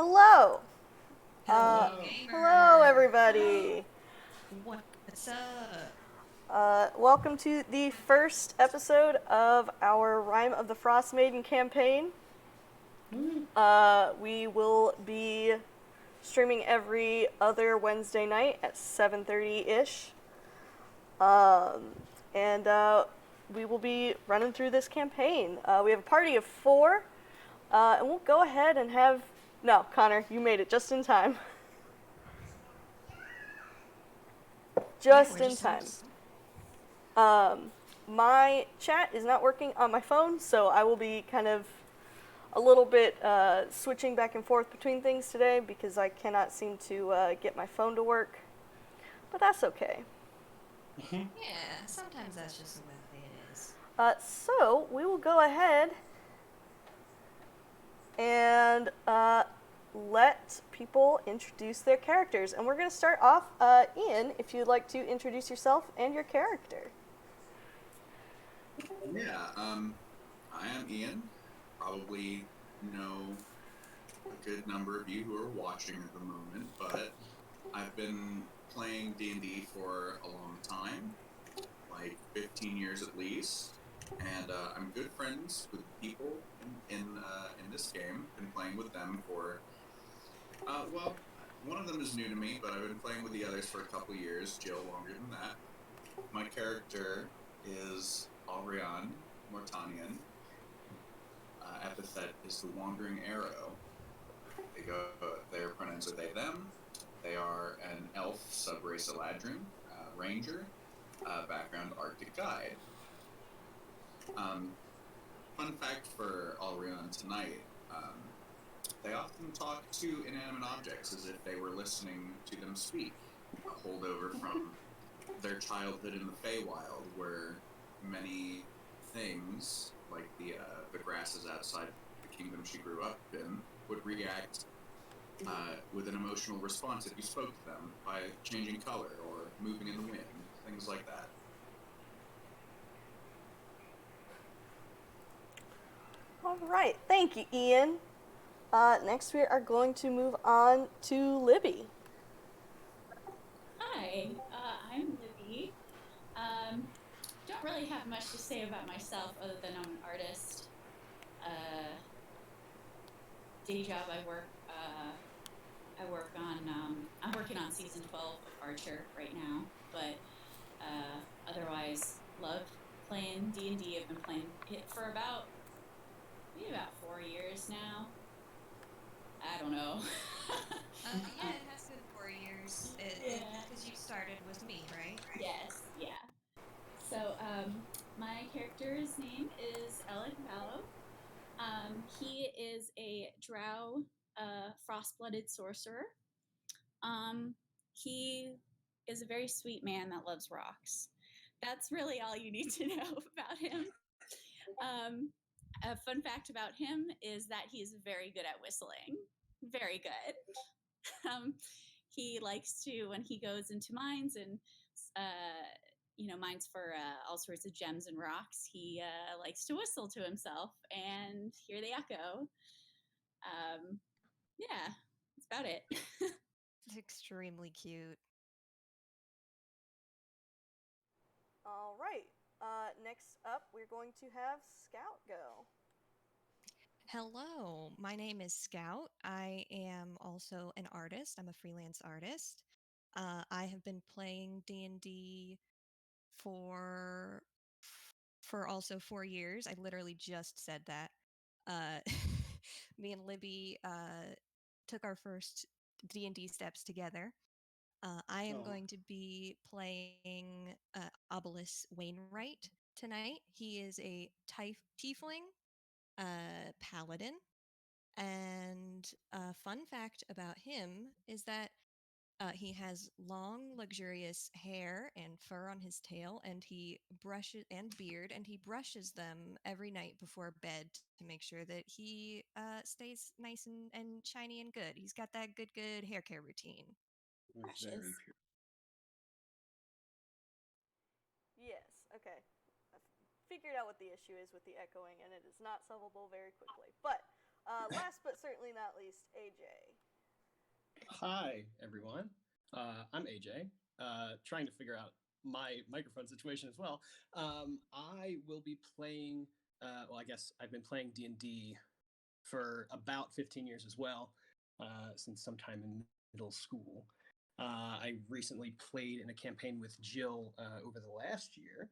Hello. Hello, Hello, gamer. everybody. What's up? Welcome to the first episode of our Rime of the Frostmaiden campaign. Woo. We will be streaming every other Wednesday night at 7:30-ish. And we will be running through this campaign. We have a party of 4, and we'll go ahead and have... No, Connor, you made it just in time. Yeah, Just we're in just time. My chat is not working on my phone, so I will be kind of a little bit switching back and forth between things today because I cannot seem to get my phone to work. But that's okay. Yeah, sometimes that's just the way it is. So we will go ahead and let people introduce their characters. And we're going to start off, Ian, if you'd like to introduce yourself and your character. Yeah, I am Ian. Probably know a good number of you who are watching at the moment, but I've been playing D&D for a long time, like 15 years at least, and I'm good friends with people in this game. Been playing with them for well, one of them is new to me, but I've been playing with the others for a couple years. Jill longer than that. My character is Alrian Mortanian. Epithet is the Wandering Arrow. Their pronouns are they, them. They are an elf subrace Eladrin, ranger, background Arctic guide. Fun fact for Alrion tonight, they often talk to inanimate objects as if they were listening to them speak, a holdover from their childhood in the Feywild, where many things, like the grasses outside the kingdom she grew up in, would react with an emotional response if you spoke to them by changing color or moving in the wind, things like that. All right, thank you, Ian. Next, we are going to move on to Libby. Hi, I'm Libby. Don't really have much to say about myself other than I'm an artist. Day job, I work on. I'm working on season 12 of Archer right now, but otherwise, love playing D&D. I've been playing it for maybe about 4 years now. I don't know. Yeah, it has been 4 years. Yeah. Because you started with me, right? Yes. Yeah. So, my character's name is Alec Vallow. He is a drow, frost-blooded sorcerer. He is a very sweet man that loves rocks. That's really all you need to know about him. Um, a fun fact about him is that he's very good at whistling. Very good. Um, he likes to, when he goes into mines and mines for all sorts of gems and rocks, he likes to whistle to himself and hear the echo. Yeah, that's about it. It's extremely cute. All right. Next up, we're going to have Scout go. Hello, my name is Scout. I am also an artist. I'm a freelance artist. I have been playing D&D for for also 4 years. I literally just said that. Uh, Me and Libby took our first D&D steps together. I am going to be playing Obelisk Wainwright tonight. He is a tiefling paladin. And a fun fact about him is that he has long, luxurious hair and fur on his tail, and he brushes and beard, and he brushes them every night before bed to make sure that he stays nice and shiny and good. He's got that good hair care routine. Precious. Yes, okay. I've figured out what the issue is with the echoing, and it is not solvable very quickly. But Last but certainly not least, AJ. Hi, everyone. I'm AJ. Trying to figure out my microphone situation as well. I will be playing. I guess I've been playing D&D for about 15 years as well, since sometime in middle school. I recently played in a campaign with Jill over the last year.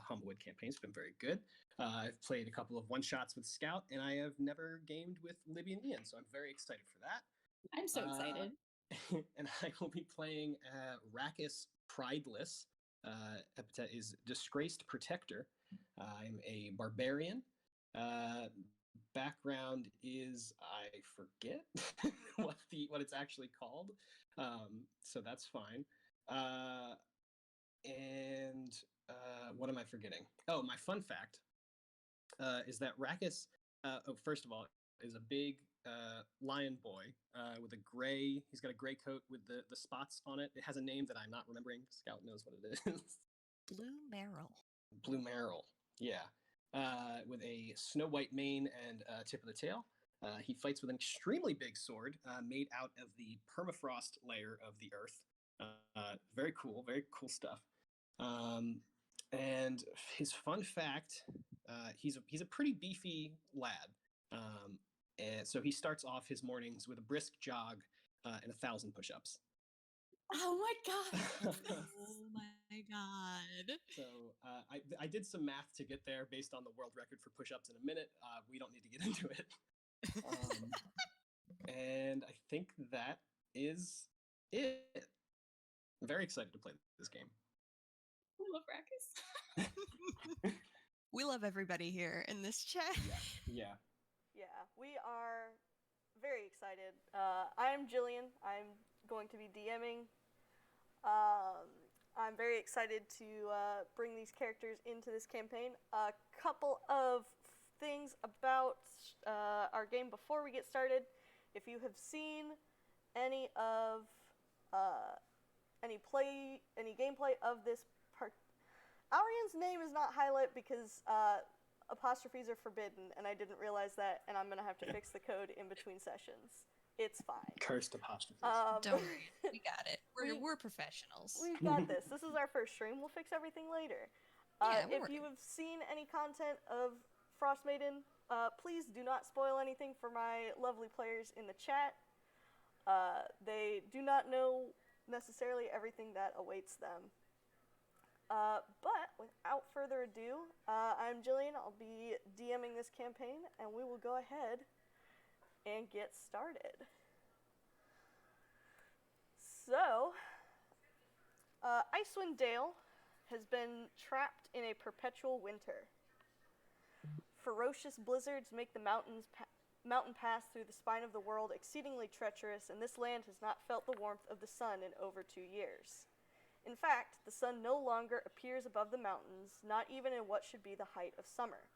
Humblewood campaign's been very good. I've played a couple of one-shots with Scout, and I have never gamed with Libby and Ian, so I'm very excited for that. I'm so excited. And I will be playing Rakkus Prideless. Epithet is Disgraced Protector. I'm a barbarian. Background is I forget what it's actually called, so that's fine. And what am I forgetting? Oh, my fun fact is that Rakkus, first of all, is a big lion boy with a gray. He's got a gray coat with the spots on it. It has a name that I'm not remembering. Scout knows what it is. Blue Merrill. Blue Merrill. Yeah. With a snow white mane and tip of the tail. He fights with an extremely big sword made out of the permafrost layer of the earth. Very cool stuff. And his fun fact, he's a pretty beefy lad. And so he starts off his mornings with a brisk jog and 1,000 push-ups. Oh my god! Oh my god. So I did some math to get there based on the world record for push-ups in a minute. We don't need to get into it. And I think that is it. I'm very excited to play this game. I love Rakkus. We love everybody here in this chat. Yeah. Yeah, we are very excited. I'm Jillian. I'm going to be DMing. I'm very excited to bring these characters into this campaign. A couple of things about our game before we get started. If you have seen any of any gameplay of this part, Aurian's name is not highlight because apostrophes are forbidden, and I didn't realize that, and I'm gonna have to fix the code in between sessions. It's fine. Cursed apostrophes. Don't worry, we got it. We're professionals. We've got this. This is our first stream. We'll fix everything later. Yeah, we're if you working. have seen any content of FROSTMAIDEN, please do not spoil anything for my lovely players in the chat. They do not know necessarily everything that awaits them. But without further ado, I'm Jillian. I'll be DMing this campaign, and we will go ahead and get started. So, Icewind Dale has been trapped in a perpetual winter. Ferocious blizzards make the mountain pass through the spine of the world exceedingly treacherous, and this land has not felt the warmth of the sun in over 2 years. In fact, the sun no longer appears above the mountains, not even in what should be the height of summer.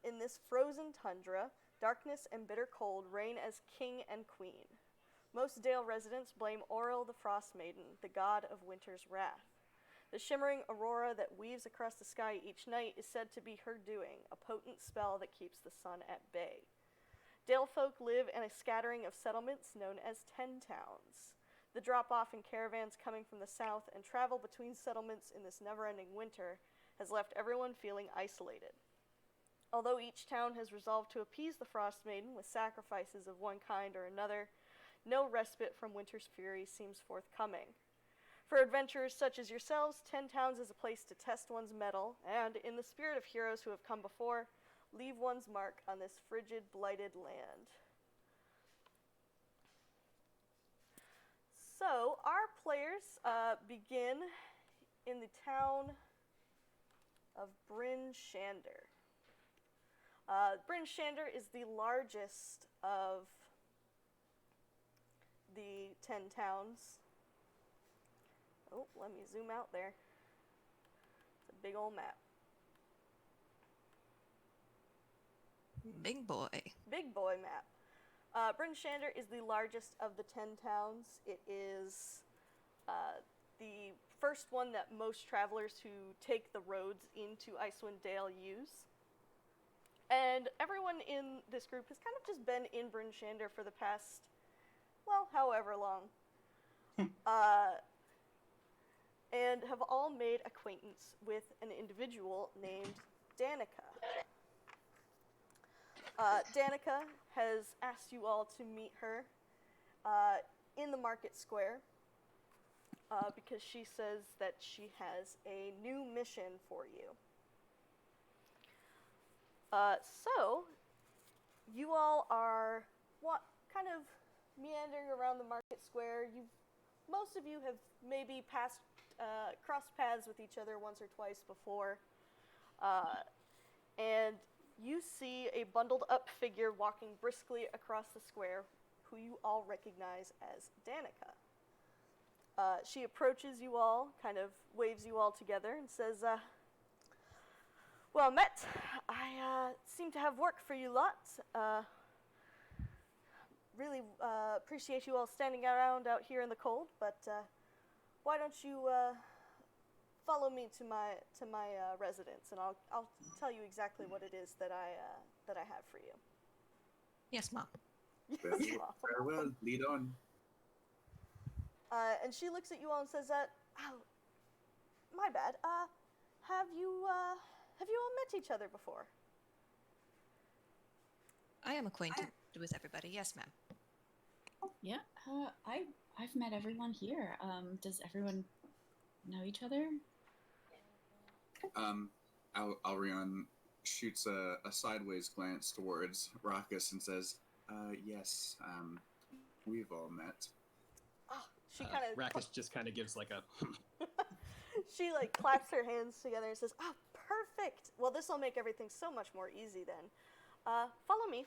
In this frozen tundra, darkness and bitter cold reign as king and queen. Most Dale residents blame Auril the Frost Maiden, the god of winter's wrath. The shimmering aurora that weaves across the sky each night is said to be her doing, a potent spell that keeps the sun at bay. Dale folk live in a scattering of settlements known as 10 towns. The drop-off in caravans coming from the south and travel between settlements in this never-ending winter has left everyone feeling isolated. Although each town has resolved to appease the Frost Maiden with sacrifices of one kind or another, no respite from winter's fury seems forthcoming. For adventurers such as yourselves, 10 Towns is a place to test one's mettle, and, in the spirit of heroes who have come before, leave one's mark on this frigid, blighted land. So, our players begin in the town of Bryn Shander. Bryn Shander is the largest of the 10 towns. Oh, let me zoom out there. It's a big old map. Big boy. Big boy map. Bryn Shander is the largest of the 10 towns. It is the first one that most travelers who take the roads into Icewind Dale use. And everyone in this group has kind of just been in Bryn Shander for the past, well, however long. And have all made acquaintance with an individual named Danica. Danica has asked you all to meet her in the market square because she says that she has a new mission for you. So, you all are kind of meandering around the market square. Most of you have maybe crossed paths with each other once or twice before. And you see a bundled up figure walking briskly across the square, who you all recognize as Danica. She approaches you all, kind of waves you all together, and says, well met. I seem to have work for you lot. Really appreciate you all standing around out here in the cold, but why don't you follow me to my residence, and I'll tell you exactly what it is that I have for you. Yes, Mom. Very well. Lead on. And she looks at you all and says, "Oh, my bad. Have you all met each other before?" I am acquainted with everybody. Yes, ma'am. Yeah, I've met everyone here. Does everyone know each other? Alrion shoots a sideways glance towards Rackus and says, yes, we've all met. Oh, she kind of... Rackus just kind of gives like a... She like claps her hands together and says, "Oh, perfect. Well, this will make everything so much more easy then. Follow me.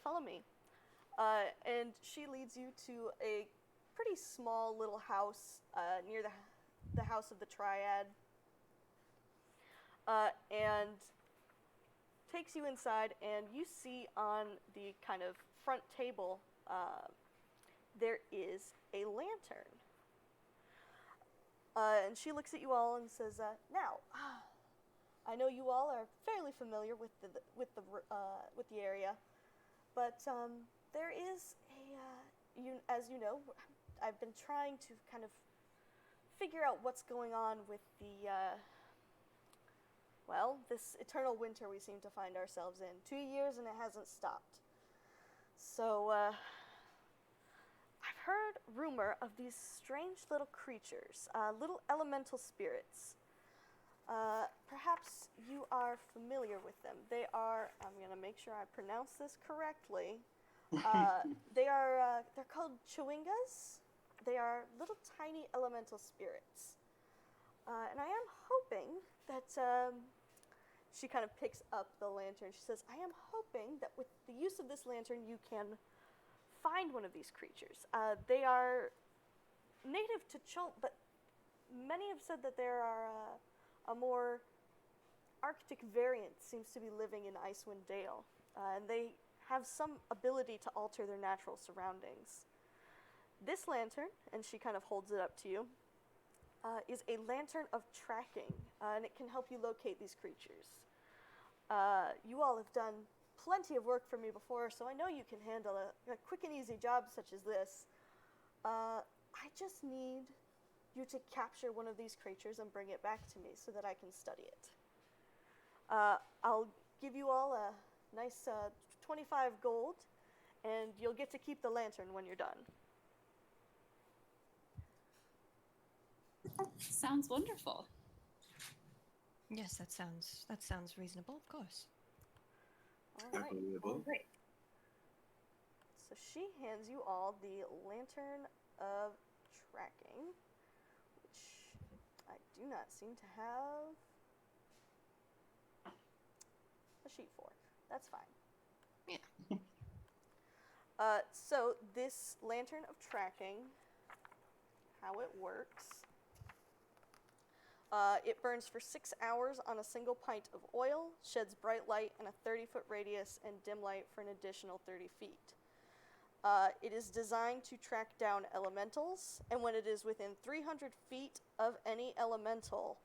And she leads you to a pretty small little house near the house of the Triad. And takes you inside, and you see on the kind of front table there is a lantern. And she looks at you all and says, "Now, I know you all are fairly familiar with the area, but there is as you know, I've been trying to kind of figure out what's going on with the this eternal winter we seem to find ourselves in. 2 years and it hasn't stopped. So I've heard rumor of these strange little creatures, little elemental spirits. Perhaps you are familiar with them. They are, I'm going to make sure I pronounce this correctly. They're called Chewingas. They are little tiny elemental spirits. And I am hoping that, she kind of picks up the lantern. She says, "I am hoping that with the use of this lantern you can find one of these creatures. They are native to Chult, but many have said that there are a more Arctic variant seems to be living in Icewind Dale, and they have some ability to alter their natural surroundings. This lantern," and she kind of holds it up to you, is a lantern of tracking, and it can help you locate these creatures. You all have done plenty of work for me before, so I know you can handle a quick and easy job such as this. I just need you to capture one of these creatures and bring it back to me so that I can study it. I'll give you all a nice 25 gold, and you'll get to keep the lantern when you're done." Sounds wonderful. Yes, that sounds reasonable, of course. All right. Agreeable. Great. So she hands you all the Lantern of Tracking, which I do not seem to have a sheet for. That's fine. Yeah. So this Lantern of Tracking, how it works, it burns for 6 hours on a single pint of oil, sheds bright light in a 30-foot radius, and dim light for an additional 30 feet. It is designed to track down elementals, and when it is within 300 feet of any elemental,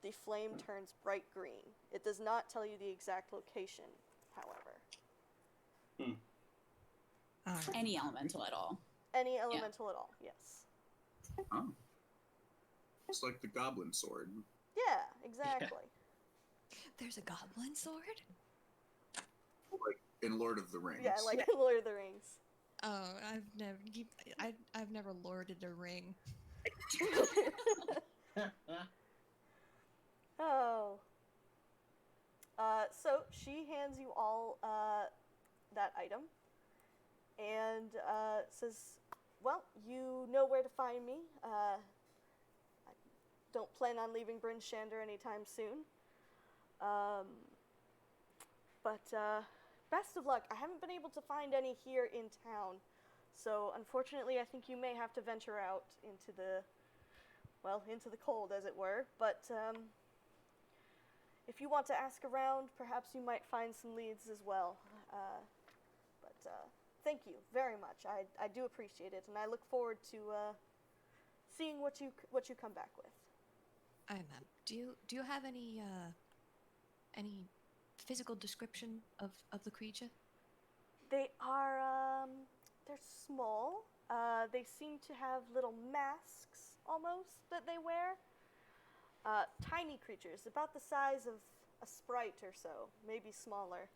the flame turns bright green. It does not tell you the exact location, however. All right. Any elemental at all. Any elemental at all, yes. Oh. It's like the goblin sword. Yeah, exactly. There's a goblin sword? Like in Lord of the Rings. Yeah, like Lord of the Rings. Oh, I've never lorded a ring. Oh. So she hands you all that item and says, well, you know where to find me. I don't plan on leaving Bryn Shander anytime soon. But best of luck. I haven't been able to find any here in town. So unfortunately, I think you may have to venture out into the cold, as it were. But if you want to ask around, perhaps you might find some leads as well. But thank you very much. I do appreciate it, and I look forward to seeing what you come back with. Ma'am, do you have any physical description of the creature? They are they're small. They seem to have little masks almost that they wear. Tiny creatures, about the size of a sprite or so, maybe smaller.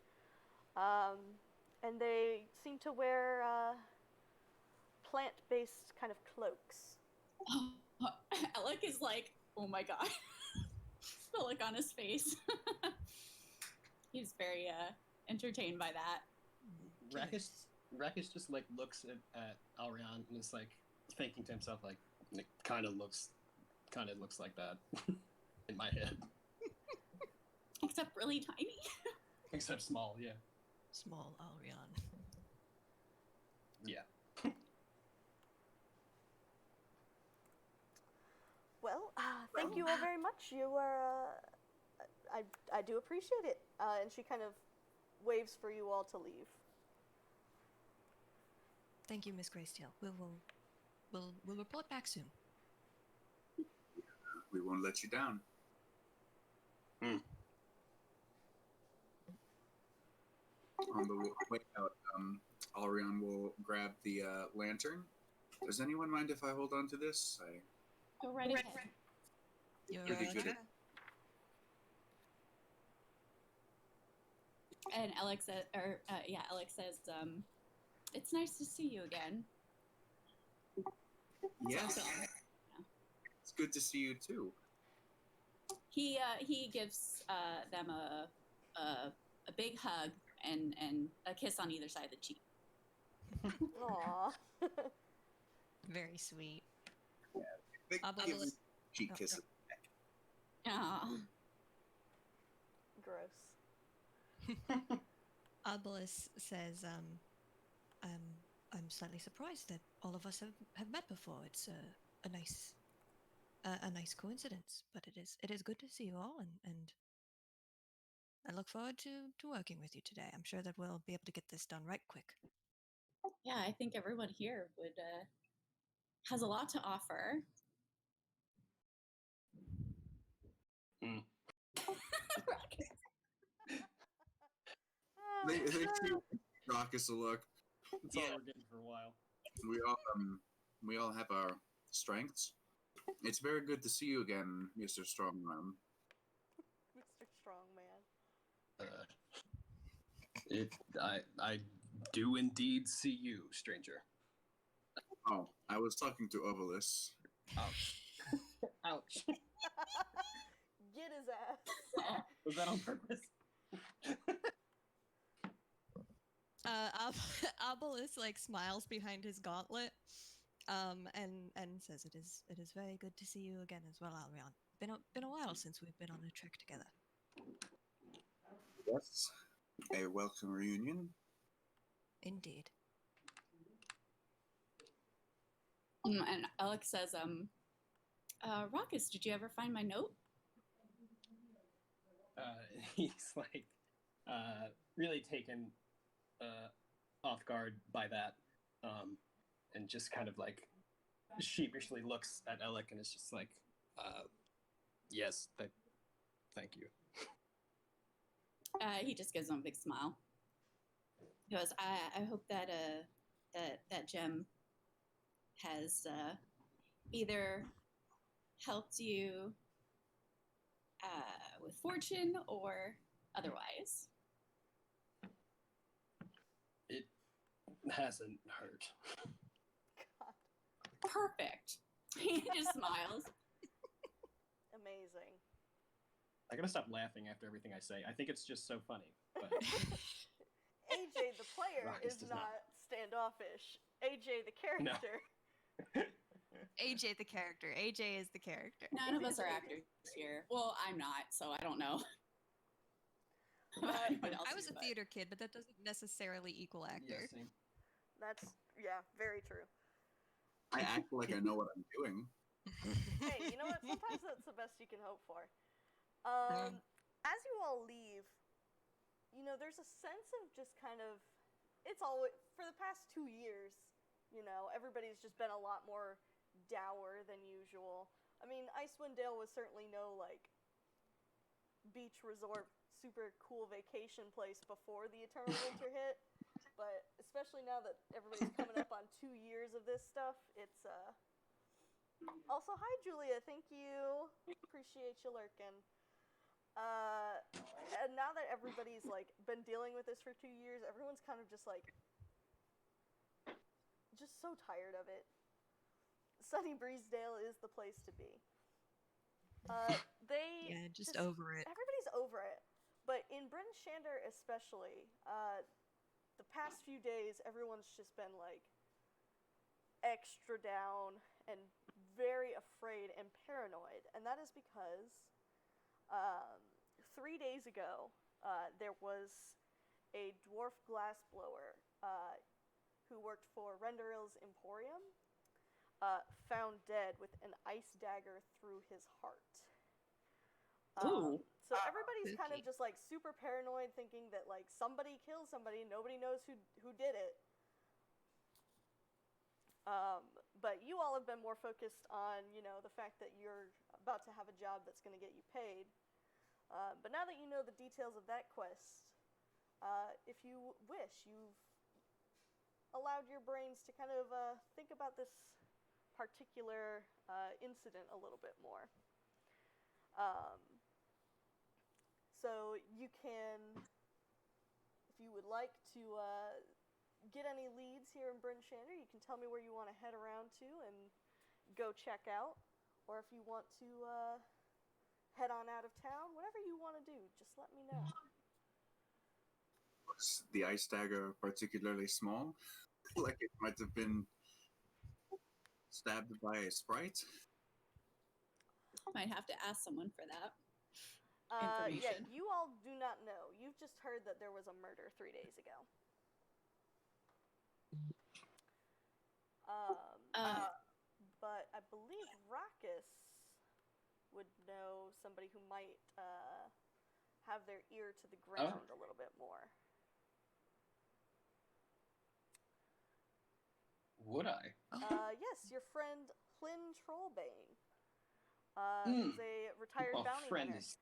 And they seem to wear plant-based kind of cloaks. Alec is like, oh my god. The look on his face. He's very entertained by that. Rakus just like looks at Alrion and is like thinking to himself like, it kind of looks like that in my head. Except really tiny. Except small, yeah. Small Alrion. Yeah. Well, thank you all very much. You are, I do appreciate it. And she kind of waves for you all to leave. Thank you, Miss Gracetail. We'll report back soon. We won't let you down. On the way out, Alrion will grab the lantern. Does anyone mind if I hold on to this? Go right ahead. You're Pretty good at. And Alex says, it's nice to see you again. Yeah. So, It's good to see you too. he gives them a big hug and a kiss on either side of the cheek. Aww. very sweet. Big Obelisk. cheek kiss. Aww. Gross. Obelisk says, I'm slightly surprised that all of us have met before. It's a nice coincidence, but it is good to see you all, and I look forward to working with you today. I'm sure that we'll be able to get this done right quick. Yeah, I think everyone here would has a lot to offer. They see Raucous a look. That's all we're getting for a while. We all have our strengths. It's very good to see you again, Mr. Strongman. Mr. Strongman. I do indeed see you, stranger. Oh, I was talking to Obelisk. Ouch. Ouch. Get his ass. Was that on purpose? Obelisk like smiles behind his gauntlet, and says, "It is very good to see you again as well, Alrion. Been a while since we've been on a trek together." Yes, a welcome reunion. Indeed. And Alex says, Raucous, did you ever find my note? He's like really taken off guard by that, and just kind of like sheepishly looks at Alec and is just like, yes, thank you. He just gives him a big smile. goes, I hope that that gem has either helped you with fortune or otherwise. It hasn't hurt. God, Perfect. He just smiles. amazing. I gotta stop laughing after everything I say. I think it's just so funny. But AJ, the player, Ruckus is does not not. standoffish. AJ, the character. AJ the character. AJ is the character. None of us are actors here. Well, I'm not, so I don't know. Anybody else I was is, a but- theater kid, but that doesn't necessarily equal actor. yeah, same. That's, yeah, very true. I act like I know what I'm doing. Hey, you know what? Sometimes that's the best you can hope for. As you all leave, you know, there's a sense of just kind of, it's always, for the past 2 years, you know, everybody's just been a lot more dour than usual. I mean, Icewind Dale was certainly no, like, beach resort, super cool vacation place before the Eternal Winter hit, but especially now that everybody's coming up on 2 years of this stuff, it's, Also, hi, Julia, thank you. Appreciate you lurking. And now that everybody's, like, been dealing with this for 2 years, everyone's kind of just, like, just so tired of it. Sunny Breezedale is the place to be. Yeah, just over it. Everybody's over it. But in Bryn Shander especially, the past few days, everyone's just been, like, extra down and very afraid and paranoid. And that is because 3 days ago, there was a dwarf glassblower who worked for Renderil's Emporium, found dead with an ice dagger through his heart. Ooh. So everybody's kind of Spooky. just like super paranoid, thinking that like somebody killed somebody, nobody knows who did it. But you all have been more focused on, you know, the fact that you're about to have a job that's going to get you paid. But now that you know the details of that quest, if you wish, you've allowed your brains to kind of think about this particular incident a little bit more. So you can, if you would like to get any leads here in Bryn Shander, you can tell me where you want to head around to and go check out. Or if you want to head on out of town, whatever you want to do, just let me know. Was the ice dagger particularly small? Like it might have been stabbed by a sprite? Might have to ask someone for that. Yeah, Information. you all do not know. You've just heard that there was a murder 3 days ago. But I believe Ruckus would know somebody who might have their ear to the ground a little bit more. Would I? Yes, your friend Hlyn Trollbane, who's a retired bounty friend hunter. is.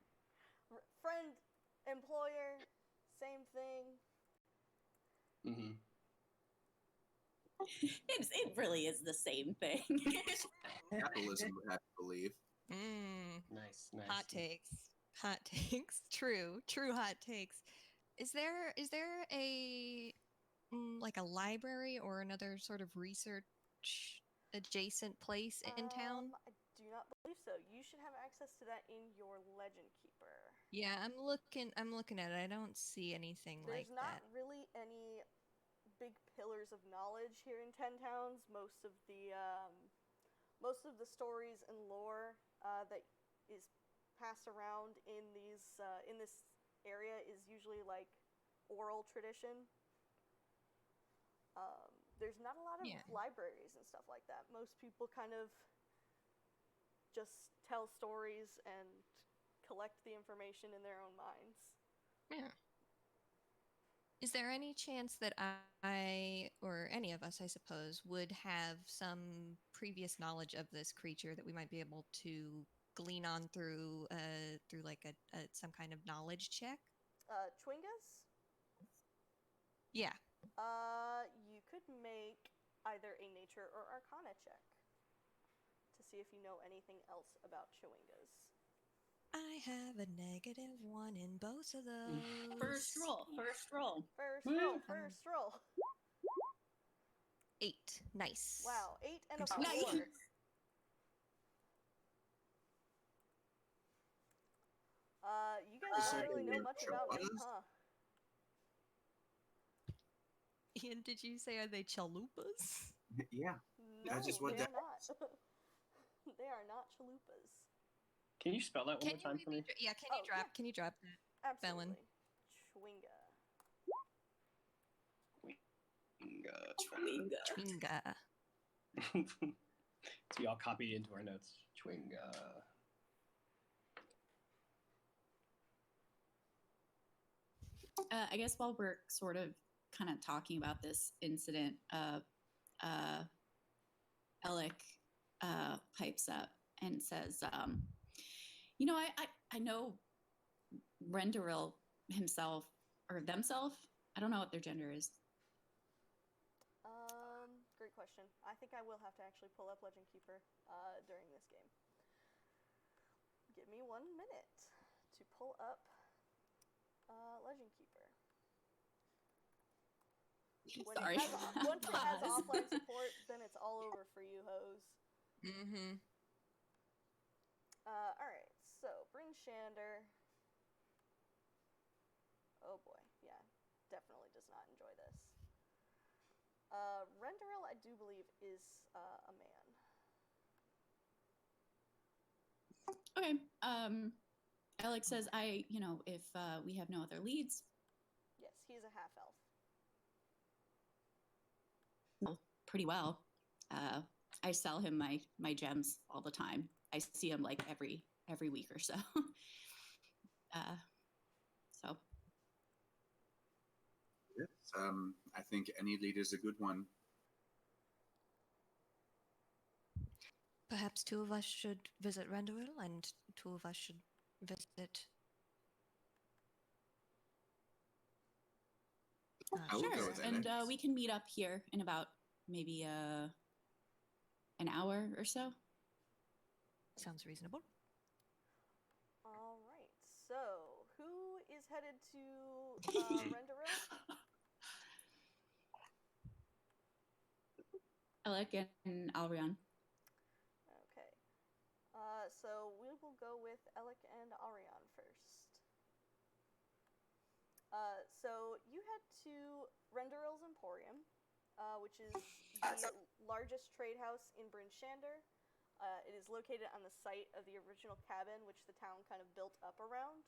Friend, employer, same thing. Mm-hmm. It really is the same thing. Capitalism would have to believe. Nice. Hot takes. Hot takes. True hot takes. Is there a like a library or another sort of research adjacent place in town? I do not believe so. You should have access to that in your Legend Keeper. Yeah, I'm looking at it. I don't see anything There's like not that. really any big pillars of knowledge here in Ten Towns. Most of the stories and lore that is passed around in these in this area is usually like oral tradition. There's not a lot of libraries and stuff like that. Most people kind of just tell stories and collect the information in their own minds. Yeah. Is there any chance that I, or any of us, I suppose, would have some previous knowledge of this creature that we might be able to glean on through like a some kind of knowledge check? Chwingas? Yeah. You could make either a nature or arcana check to see if you know anything else about chewingas. I have a -1 in both of those. First roll. First roll. 8. Nice. Wow, 8 and a Nice. 4. You guys don't really know much about them, huh? Ian, did you say, are they chalupas? Yeah. No, just what they are that not. They are not chalupas. Can you spell that one Can more you time read for me? yeah, can you Oh, drop yeah. can you drop that? Absolutely. Chewinga. Chewinga. So we all copy into our notes. Chewinga. I guess while we're sort of kind of talking about this incident, Alec pipes up and says, I know Renderil himself or themself. I don't know what their gender is. Great question. I think I will have to actually pull up Legend Keeper during this game. Give me 1 minute to pull up Legend Keeper. Sorry. Once it has offline support, then it's all over for you, hoes. Mm-hmm. Alright, so Bryn Shander. Oh boy, yeah, definitely does not enjoy this. Renderil, I do believe, is a man. Okay. Alec says, if we have no other leads. Yes, he's a half-elf. Well, pretty well. I sell him my gems all the time. I see him like every week or so. So. Yes, I think any lead is a good one. Perhaps 2 of us should visit Renderil and 2 of us should visit I will go with that. And we can meet up here in about maybe an hour or so. Sounds reasonable. All right, so who is headed to Renderil? Alec and Alrion. Okay. So we will go with Alec and Arion first. So you head to Renderil's Emporium, which is the largest trade house in Bryn Shander. It is located on the site of the original cabin, which the town kind of built up around.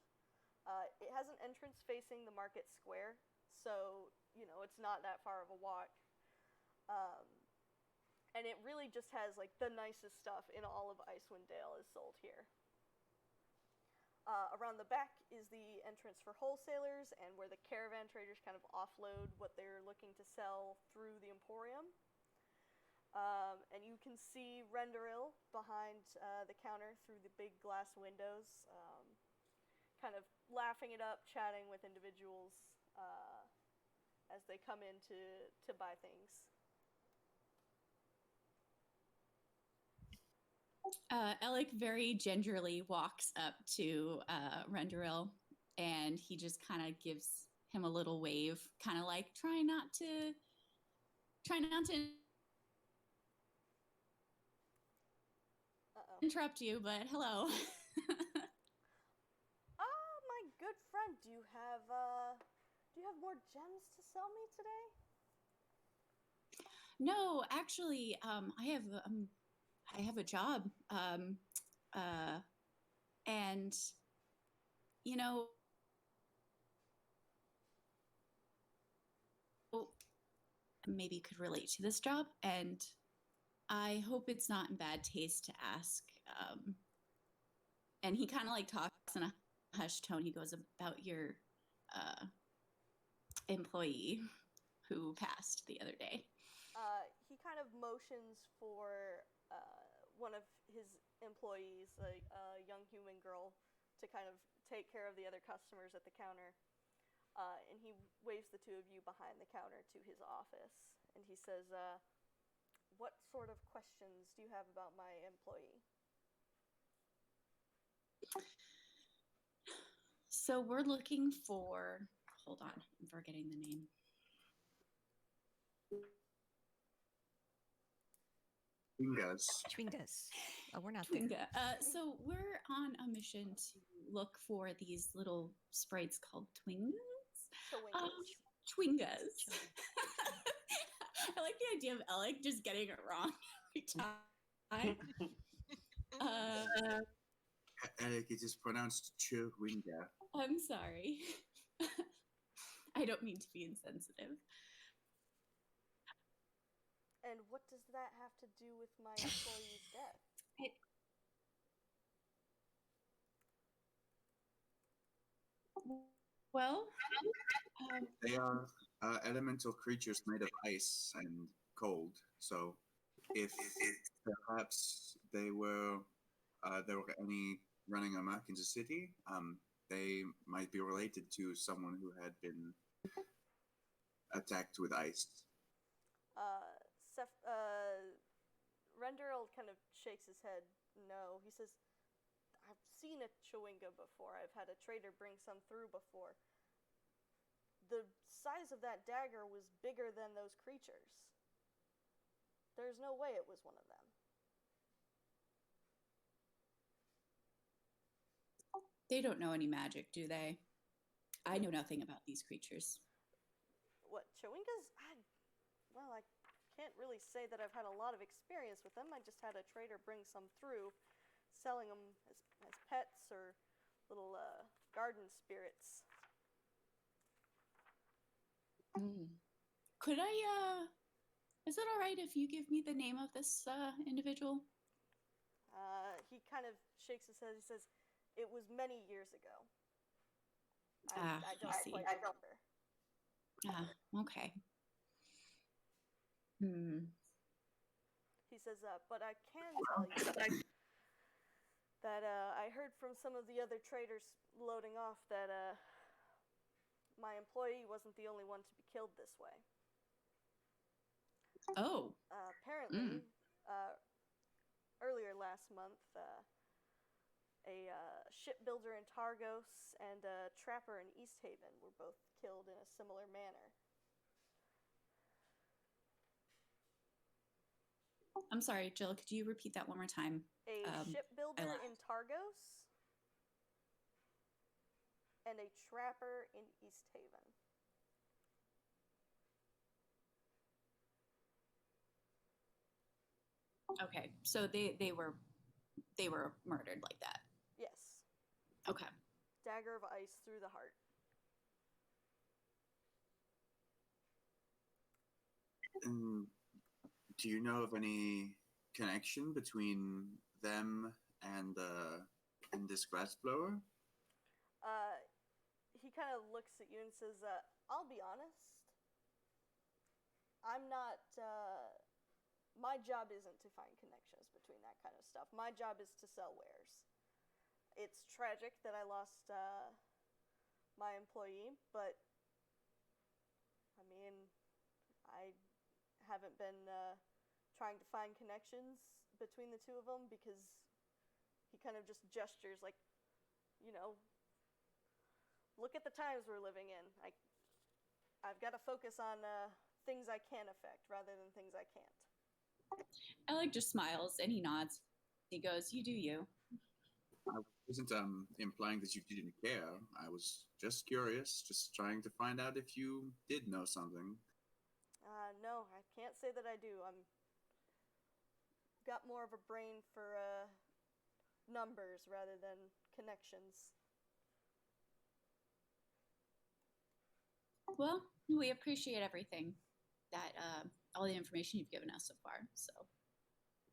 It has an entrance facing the market square, so, it's not that far of a walk. And it really just has, the nicest stuff in all of Icewind Dale is sold here. Around the back is the entrance for wholesalers and where the caravan traders kind of offload what they're looking to sell through the Emporium. And you can see Renderil behind the counter through the big glass windows, kind of laughing it up, chatting with individuals as they come in to buy things. Alec very gingerly walks up to Renderil, and he just kind of gives him a little wave, kind of like try not to interrupt you, but hello. My good friend, do you have more gems to sell me today? No, actually, I have a job, and maybe could relate to this job, and I hope it's not in bad taste to ask. And he kind of talks in a hushed tone. He goes, about your employee who passed the other day. He kind of motions for one of his employees, a young human girl, to kind of take care of the other customers at the counter. And he waves the two of you behind the counter to his office. And he says, what sort of questions do you have about my employee? So we're looking for, hold on, I'm forgetting the name. Chwingas. Oh, we're not there. Twinga. So we're on a mission to look for these little sprites called Twingas. Twingas. I like the idea of Alec just getting it wrong every time. Alec, it is pronounced Chewinga. I'm sorry. I don't mean to be insensitive. And what does that have to do with my employee's death? Well, They are elemental creatures made of ice and cold. So, if perhaps there were any running amok in the city, they might be related to someone who had been attacked with ice. Renderald kind of shakes his head. No, he says, I've seen a Chewinga before. I've had a trader bring some through before. The size of that dagger was bigger than those creatures. There's no way it was one of them. They don't know any magic, do they? I know nothing about these creatures. What, Chewingas? I can't really say that I've had a lot of experience with them. I just had a trader bring some through, selling them as pets or little garden spirits. Could I, is it all right if you give me the name of this individual? He kind of shakes his head. He says, it was many years ago. I don't quite remember. Okay. He says, but I can tell you that I heard from some of the other traders loading off that my employee wasn't the only one to be killed this way. Oh. Apparently, earlier last month, a shipbuilder in Targos and a trapper in East Haven were both killed in a similar manner. I'm sorry, Jill, could you repeat that one more time? A shipbuilder in Targos and a trapper in East Haven. Okay, so they were murdered like that. Yes. Okay. Dagger of ice through the heart. Do you know of any connection between them and this glassblower? He kind of looks at you and says, I'll be honest. I'm not, my job isn't to find connections between that kind of stuff. My job is to sell wares. It's tragic that I lost my employee, but I mean, I haven't been trying to find connections between the two of them because he kind of just gestures like, look at the times we're living in. I've got to focus on things I can affect rather than things I can't. Alec just smiles and he nods. He goes, you do you. I wasn't implying that you didn't care. I was just curious, just trying to find out if you did know something. No, I can't say that I do. I'm got more of a brain for numbers rather than connections. Well, we appreciate everything that all the information you've given us so far. So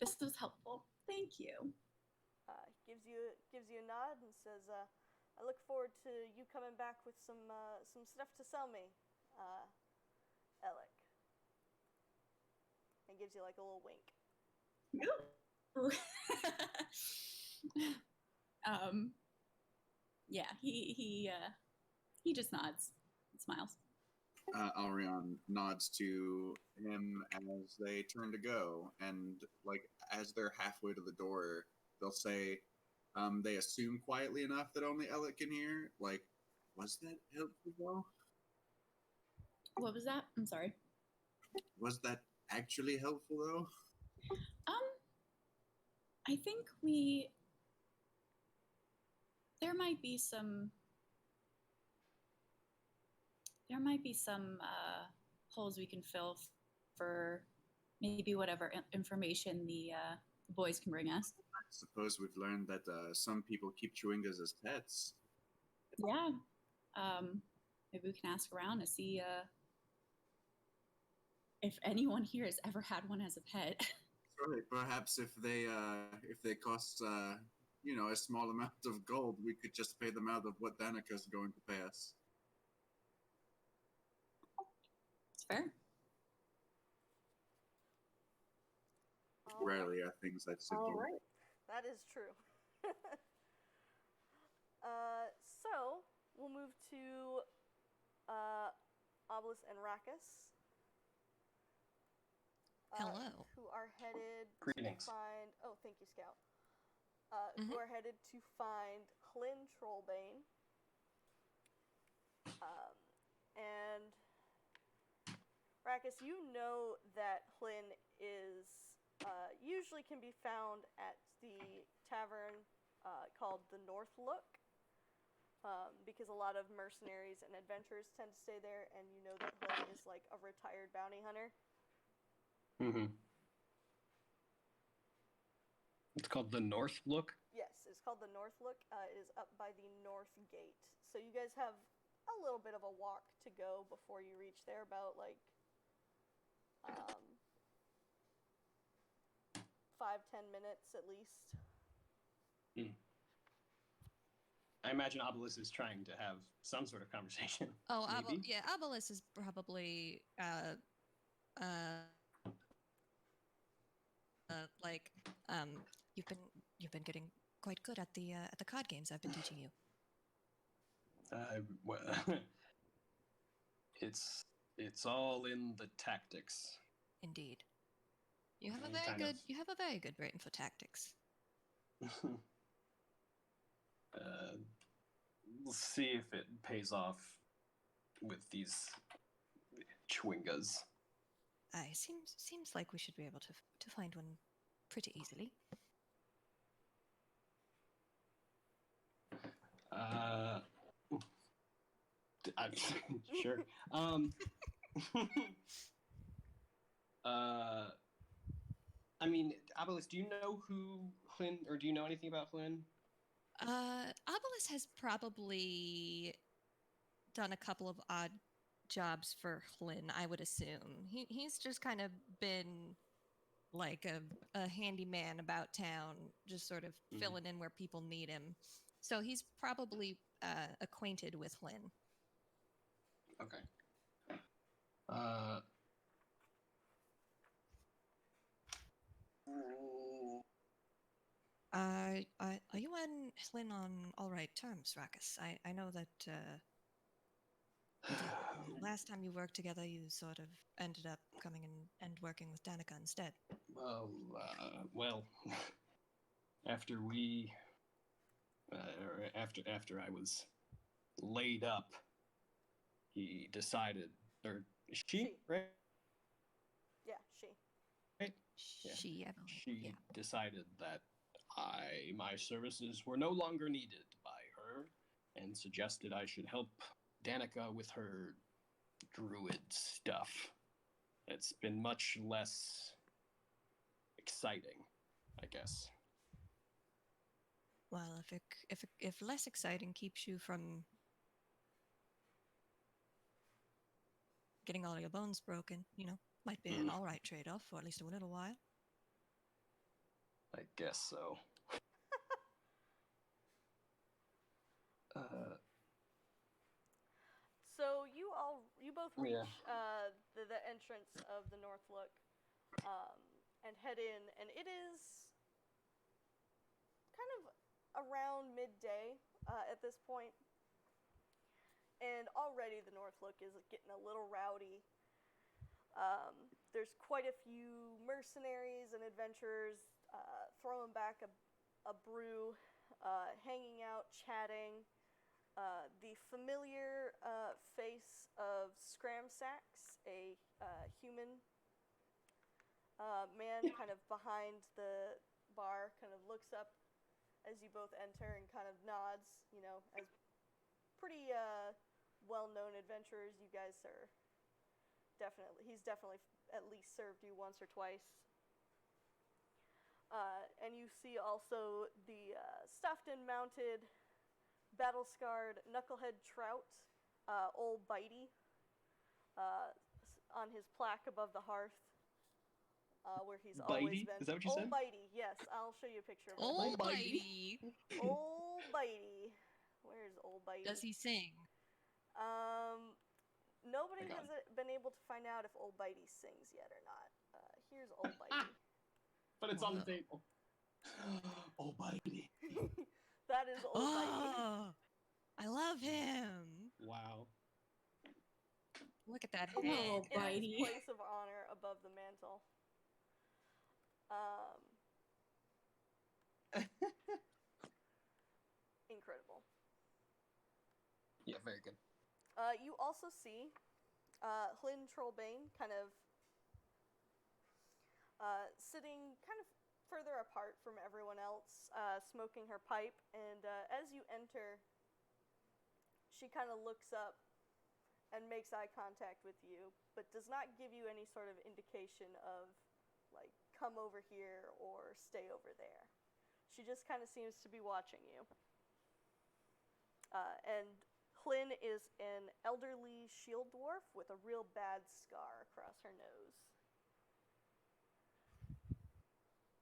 this was helpful. Thank you. He gives you a nod and says, "I look forward to you coming back with some stuff to sell me, Alec." And gives you like a little wink. Yeah, he just nods. Smiles. Alrion nods to him as they turn to go, and like as they're halfway to the door, they'll say, they assume quietly enough that only Elliot can hear, like, was that helpful though? What was that? I'm sorry. Was that actually helpful though? I think there might be some holes we can fill for maybe whatever information the boys can bring us. I suppose we've learned that some people keep chewingas as pets. Yeah. Maybe we can ask around to see if anyone here has ever had one as a pet. Right. Perhaps if they cost a small amount of gold, we could just pay them out of what Danica's going to pay us. It's fair. Rarely are things that simple. All right. That is true. So we'll move to Obelisk and Rakus. Hello. Who are headed Greetings. to find... Oh, thank you, Scout. Who are headed to find Hlyn Trollbane. And Rakus, you know that Hlyn is usually can be found at the tavern called the North Look, because a lot of mercenaries and adventurers tend to stay there, and you know that Hlyn is like a retired bounty hunter. Mm-hmm. It's called the North Look? Yes, it's called the North Look. It is up by the North Gate. So you guys have a little bit of a walk to go before you reach there, about like 5-10 minutes at least. I imagine Obelisk is trying to have some sort of conversation. Oh, maybe? Obelisk is probably you've been getting quite good at the card games I've been teaching you. Well, it's all in the tactics. Indeed. You have a And very kind good of- you have a very good brain for tactics. We'll see if it pays off with these chewingas. Seems like we should be able to find one pretty easily. Sure. I mean, Obelisk, do you know who Hlyn, or do you know anything about Hlyn? Obelisk has probably done a couple of odd jobs for Hlyn, I would assume. He's just kind of been like a handyman about town, just sort of filling in where people need him. So he's probably acquainted with Hlyn. Okay. Are you and Hlyn on all right terms, Rakus? I know that the last time you worked together, you sort of ended up coming in and working with Danica instead. Well, after after I was laid up, he decided, or she, right? Yeah, she. Right? She, I believe. She decided that my services were no longer needed by her, and suggested I should help Danica with her druid stuff. It's been much less exciting, I guess. Well, if less exciting keeps you from getting all your bones broken, might be an all right trade-off for at least a little while. I guess so. So you both reach the entrance of the North Look, and head in, and it is kind of around midday at this point. and already the North Look is getting a little rowdy. There's quite a few mercenaries and adventurers throwing back a brew, hanging out, chatting. The familiar face of Scramsax, a human man kind of behind the bar, kind of looks up as you both enter and kind of nods, as pretty well-known adventurers. You guys are he's definitely at least served you once or twice. And you see also the stuffed and mounted, battle-scarred knucklehead trout, Old Bitey, on his plaque above the hearth, where he's always Bitey? been. Is that what you Old said? Bitey, yes. I'll show you a picture of him. Old Bitey. Bitey. Old Bitey. Where's Old Bitey? Does he sing? Nobody My has God. been able to find out if Old Bitey sings yet or not. Here's Old Bitey. But it's on the Whoa. table. Oh, Bitey. That is Old Bitey. Oh, I love him. Wow. Look at that Oh, head. In his Bitey. place of honor above the mantle. Incredible. Yeah, very good. You also see Hlyn Trollbane kind of sitting kind of further apart from everyone else, smoking her pipe, and as you enter, she kind of looks up and makes eye contact with you, but does not give you any sort of indication of, like, come over here or stay over there. She just kind of seems to be watching you. And Hlyn is an elderly shield dwarf with a real bad scar across her nose.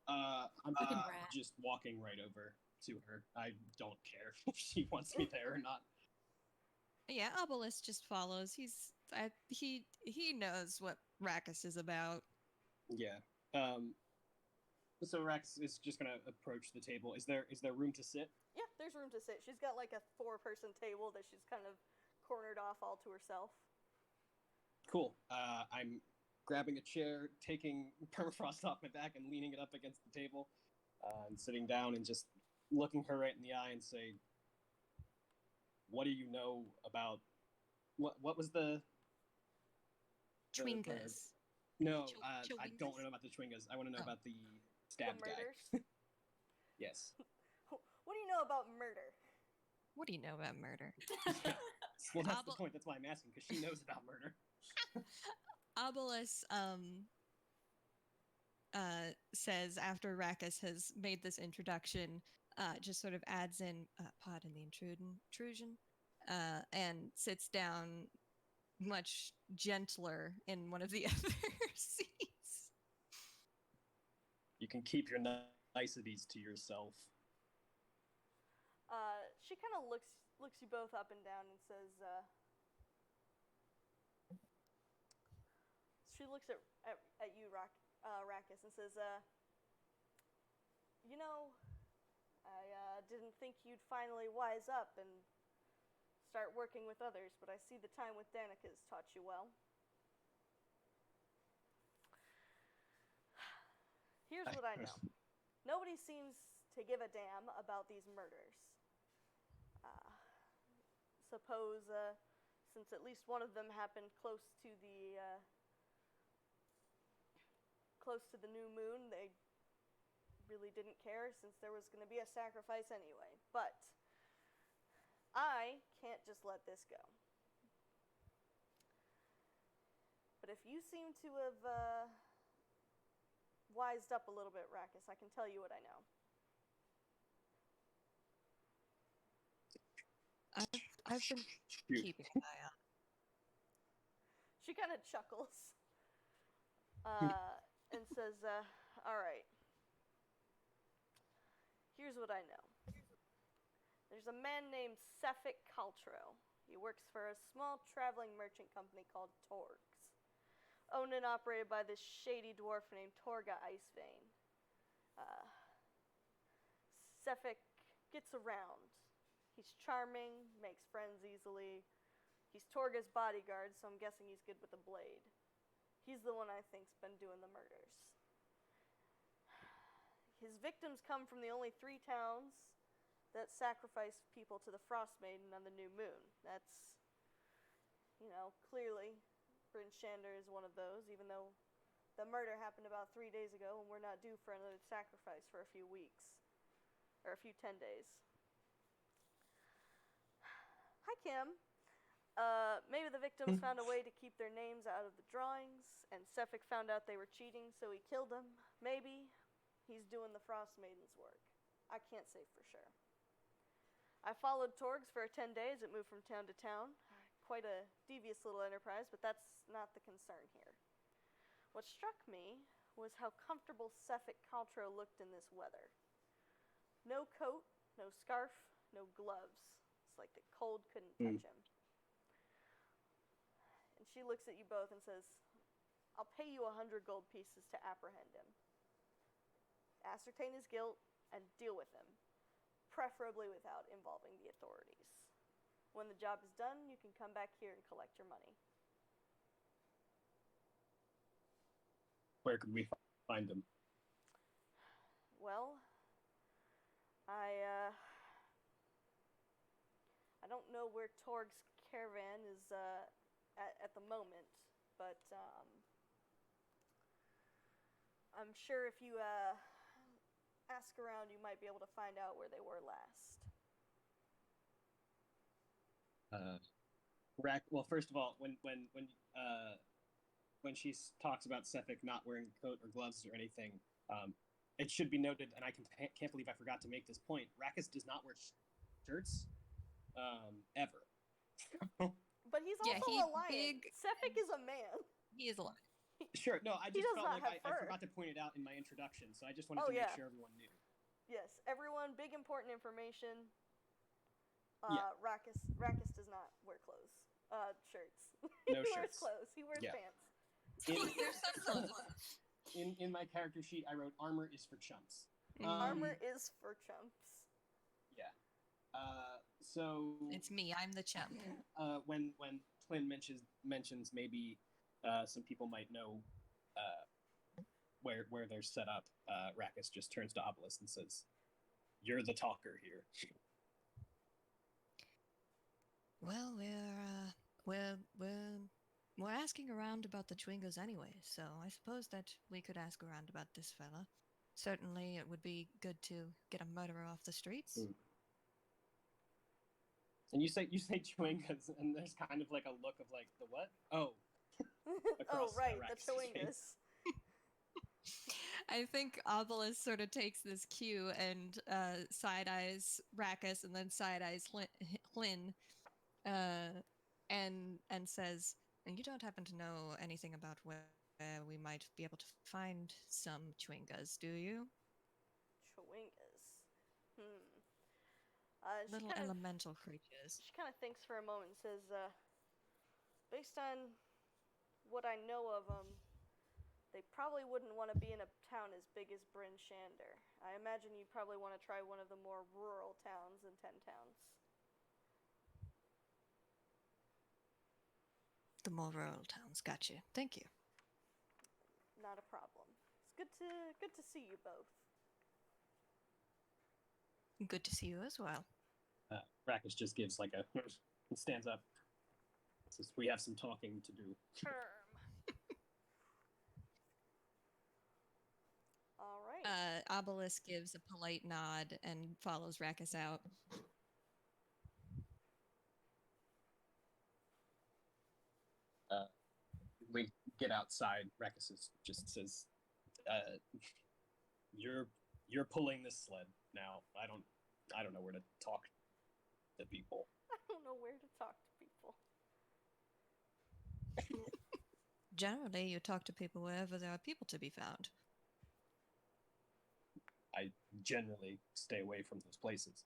I'm Rat. just walking right over to her. I don't care if she wants me there or not. Yeah, Obelisk just follows. He knows what Rackus is about. Yeah. So Rex is just gonna approach the table. Is there room to sit? Yeah, there's room to sit. She's got like a 4-person table that she's kind of cornered off all to herself. Cool. I'm grabbing a chair, taking permafrost off my back, and leaning it up against the table, and sitting down and just looking her right in the eye and say, "What do you know about what was the Twingas. No, Chewingas? I don't want to know about the Twingas. I want to know Oh. about the stabbed The guy." murders. Yes. What do you know about murder? What do you know about murder? Well, that's the Obel- point. That's why I'm asking, because she knows about murder. Obelisk says after Rackus has made this introduction, just sort of adds in pardon the intrusion, and sits down much gentler in one of the other seats. You can keep your niceties to yourself. She kind of looks you both up and down and says, she looks at you, Rackus, and says, you know, I didn't think you'd finally wise up and start working with others, but I see the time with Danica's taught you well. Here's what I know. Nobody seems to give a damn about these murders. Suppose, since at least one of them happened close to the new moon, they really didn't care, since there was going to be a sacrifice anyway. But I can't just let this go. But if you seem to have wised up a little bit, Rackus, I can tell you what I know. I've been keeping an eye on. She kind of chuckles and says, all right, here's what I know. There's a man named Cephik Caltro. He works for a small traveling merchant company called Torgs, owned and operated by this shady dwarf named Torga Icevein. Cephik gets around. He's charming, makes friends easily, He's Torga's bodyguard, so I'm guessing he's good with a blade. He's the one I think's been doing the murders. His victims come from the only 3 towns that sacrifice people to the Frostmaiden on the new moon. That's, clearly, Bryn Shander is one of those, even though the murder happened about 3 days ago and we're not due for another sacrifice for a few weeks. Or a few 10 days. Hi, Kim. Maybe the victims found a way to keep their names out of the drawings, and Sefik found out they were cheating, so he killed them. Maybe he's doing the Frostmaiden's work. I can't say for sure. I followed Torgs for 10 days. It moved from town to town. Quite a devious little enterprise, but that's not the concern here. What struck me was how comfortable Sefik Caltro looked in this weather. No coat, no scarf, no gloves. It's like the cold couldn't touch him. And she looks at you both and says, I'll pay you 100 gold pieces to apprehend him. Ascertain his guilt and deal with him, preferably without involving the authorities. When the job is done, you can come back here and collect your money. Where could we find him? Well, I don't know where Torg's caravan is at the moment, but I'm sure if you ask around, you might be able to find out where they were last. Well, first of all, when she talks about Sefik not wearing a coat or gloves or anything, it should be noted, and I can't believe I forgot to make this point. Rakus does not wear shirts, ever. But he's also a lion. Sefik is a man. He is a lion. Sure, no, I just felt like I fur. forgot to point it out in my introduction, so I just wanted to make sure everyone knew. Yes, everyone, big important information. Yeah. Rakus does not wear clothes. Shirts. No he shirts. wears clothes. He wears pants. In my character sheet, I wrote armor is for chumps. Armor is for chumps. Yeah. So it's me. I'm the chump. When Twin mentions maybe some people might know where they're set up, Rakus just turns to Obelisk and says, "You're the talker here." Well, we're asking around about the Chwingos anyway, so I suppose that we could ask around about this fella. Certainly, it would be good to get a murderer off the streets. And you say Chwingas, and there's kind of like a look of like the what? Oh, oh right, the Rakus's Chwingas. I think Obelisk sort of takes this cue and side-eyes Rakus and then side-eyes Hlyn, and says, "And you don't happen to know anything about where we might be able to find some Chwingas, do you?" Chwingas. Little elemental creatures. She kind of thinks for a moment and says, based on what I know of them, they probably wouldn't want to be in a town as big as Bryn Shander. I imagine you'd probably want to try one of the more rural towns in 10 towns. The more rural towns. Gotcha. Thank you. Not a problem. It's good to see you both. Good to see you as well. Rakus just gives like a and stands up. Says, "We have some talking to do." All right. Obelisk gives a polite nod and follows Rakus out. We get outside. Rakus just says, "You're pulling this sled now. I don't know where to talk to people." I don't know where to talk to people. Generally, you talk to people wherever there are people to be found. I generally stay away from those places.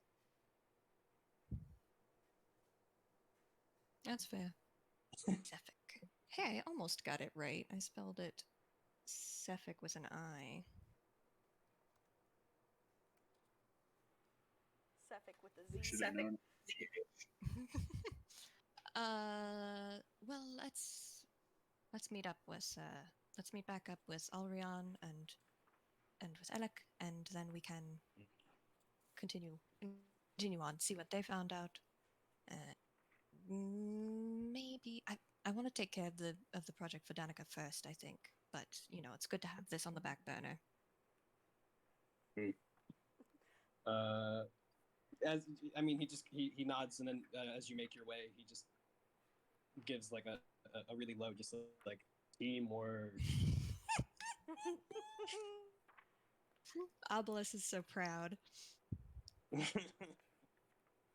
That's fair. Sefik. Hey, I almost got it right. I spelled it Sefik with an I. Sefik with a Z. Should have known. Well, let's meet up with let's meet back up with Alrion and with Alec, and then we can continue on, see what they found out. Maybe I want to take care of the project for Danica first, I think. But it's good to have this on the back burner. As I mean, he nods, and then as you make your way, he just gives like a really low, just like teamwork. Obelisk is so proud. It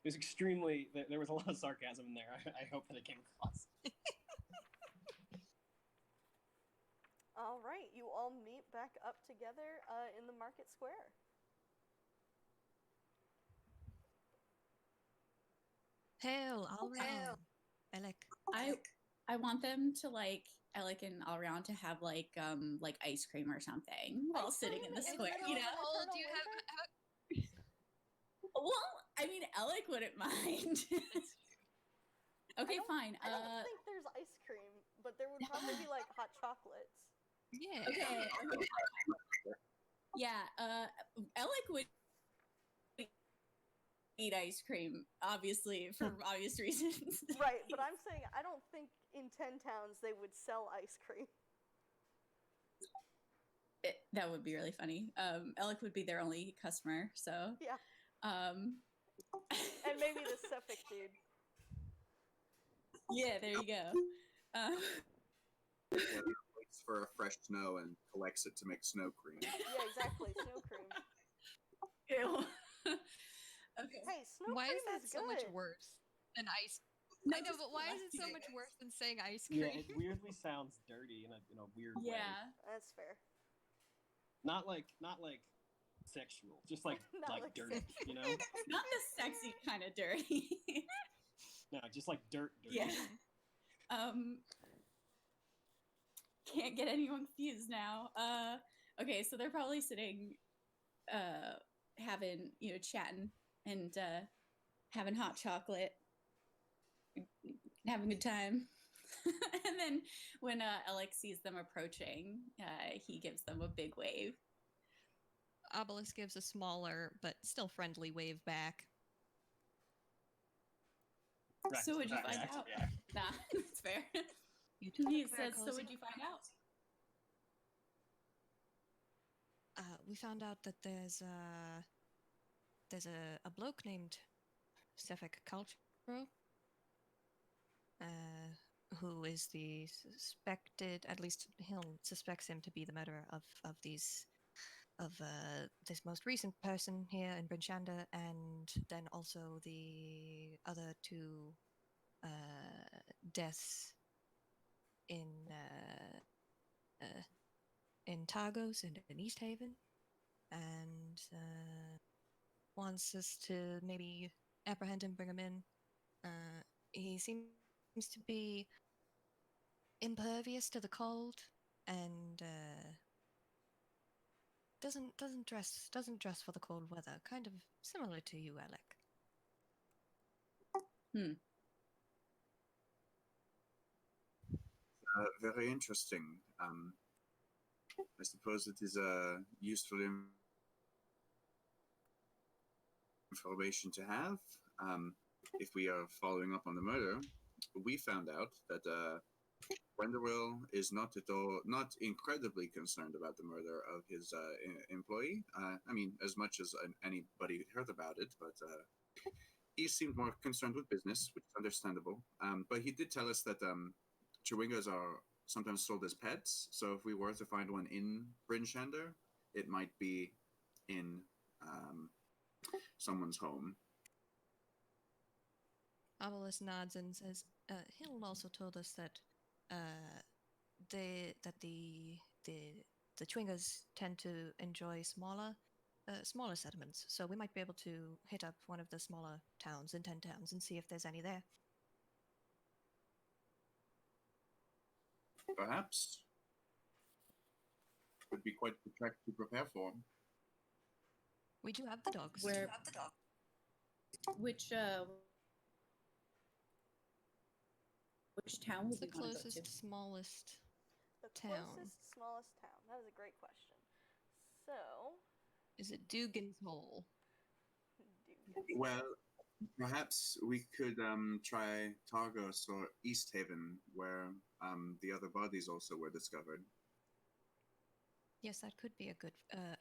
was extremely. There was a lot of sarcasm in there. I hope that it came across. All right, you all meet back up together in the market square. Hail, Alrion. Alec. I want them to Alec and Alrion to have like ice cream or something while sitting in the square. Cold, do you have? Well, I mean, Alec wouldn't mind. Okay, fine. I don't think there's ice cream, but there would probably be like hot chocolates. Yeah. Okay. Yeah. Alec would eat ice cream, obviously, for obvious reasons. Right, but I'm saying I don't think in 10 towns they would sell ice cream. That would be really funny. Alec would be their only customer, so. Yeah. And maybe the Suffolk dude. Yeah, there you go. Waits for a fresh snow and collects it to make snow cream. Yeah, exactly. Snow cream. Ew. Okay. Hey, snow Why cream is that is so good. much worse than ice? No, I know, but why is it so collecting much it. worse than saying ice cream? Yeah, it weirdly sounds dirty in a weird way. Yeah. That's fair. Not like sexual, just like Not like dirty, sexual. you know? Not the sexy kind of dirty. No, just like dirty. Yeah. Can't get anyone confused now. Okay, so they're probably sitting, having, chatting and having hot chocolate, having a good time. And then when Alex sees them approaching, he gives them a big wave. Obelisk gives a smaller but still friendly wave back. Right, So what'd you find right, out? yeah. Nah, it's fair. You two He look very says, so cozy. what'd you find out? We found out that there's a bloke named Suffolk Cultro, who is the suspected, at least Hill suspects him to be the murderer of this most recent person here in Brinchanda, and then also the other two deaths in Targos and in East Haven, and wants us to maybe apprehend him, bring him in. He seems to be impervious to the cold, and doesn't dress for the cold weather. Kind of similar to you, Alec. Very interesting. I suppose it is useful information to have. If we are following up on the murder, we found out that Wenderwill is not incredibly concerned about the murder of his employee. I mean, as much as anybody heard about it, but he seemed more concerned with business, which is understandable. But he did tell us that chewingas are sometimes sold as pets. So if we were to find one in Bryn Shander, it might be in someone's home. Obelisk nods and says, Hill also told us that the Chwingas tend to enjoy smaller settlements, so we might be able to hit up one of the smaller towns in 10 towns and see if there's any there. Perhaps. Would be quite the trek to prepare for. We do have the dogs. Which Which town What's would the we want to go closest, to? smallest The town? closest, smallest town. That is a great question. So, Is it Dugan's Hole? Well, perhaps we could try Targos or East Haven, where the other bodies also were discovered. Yes, that could be a good.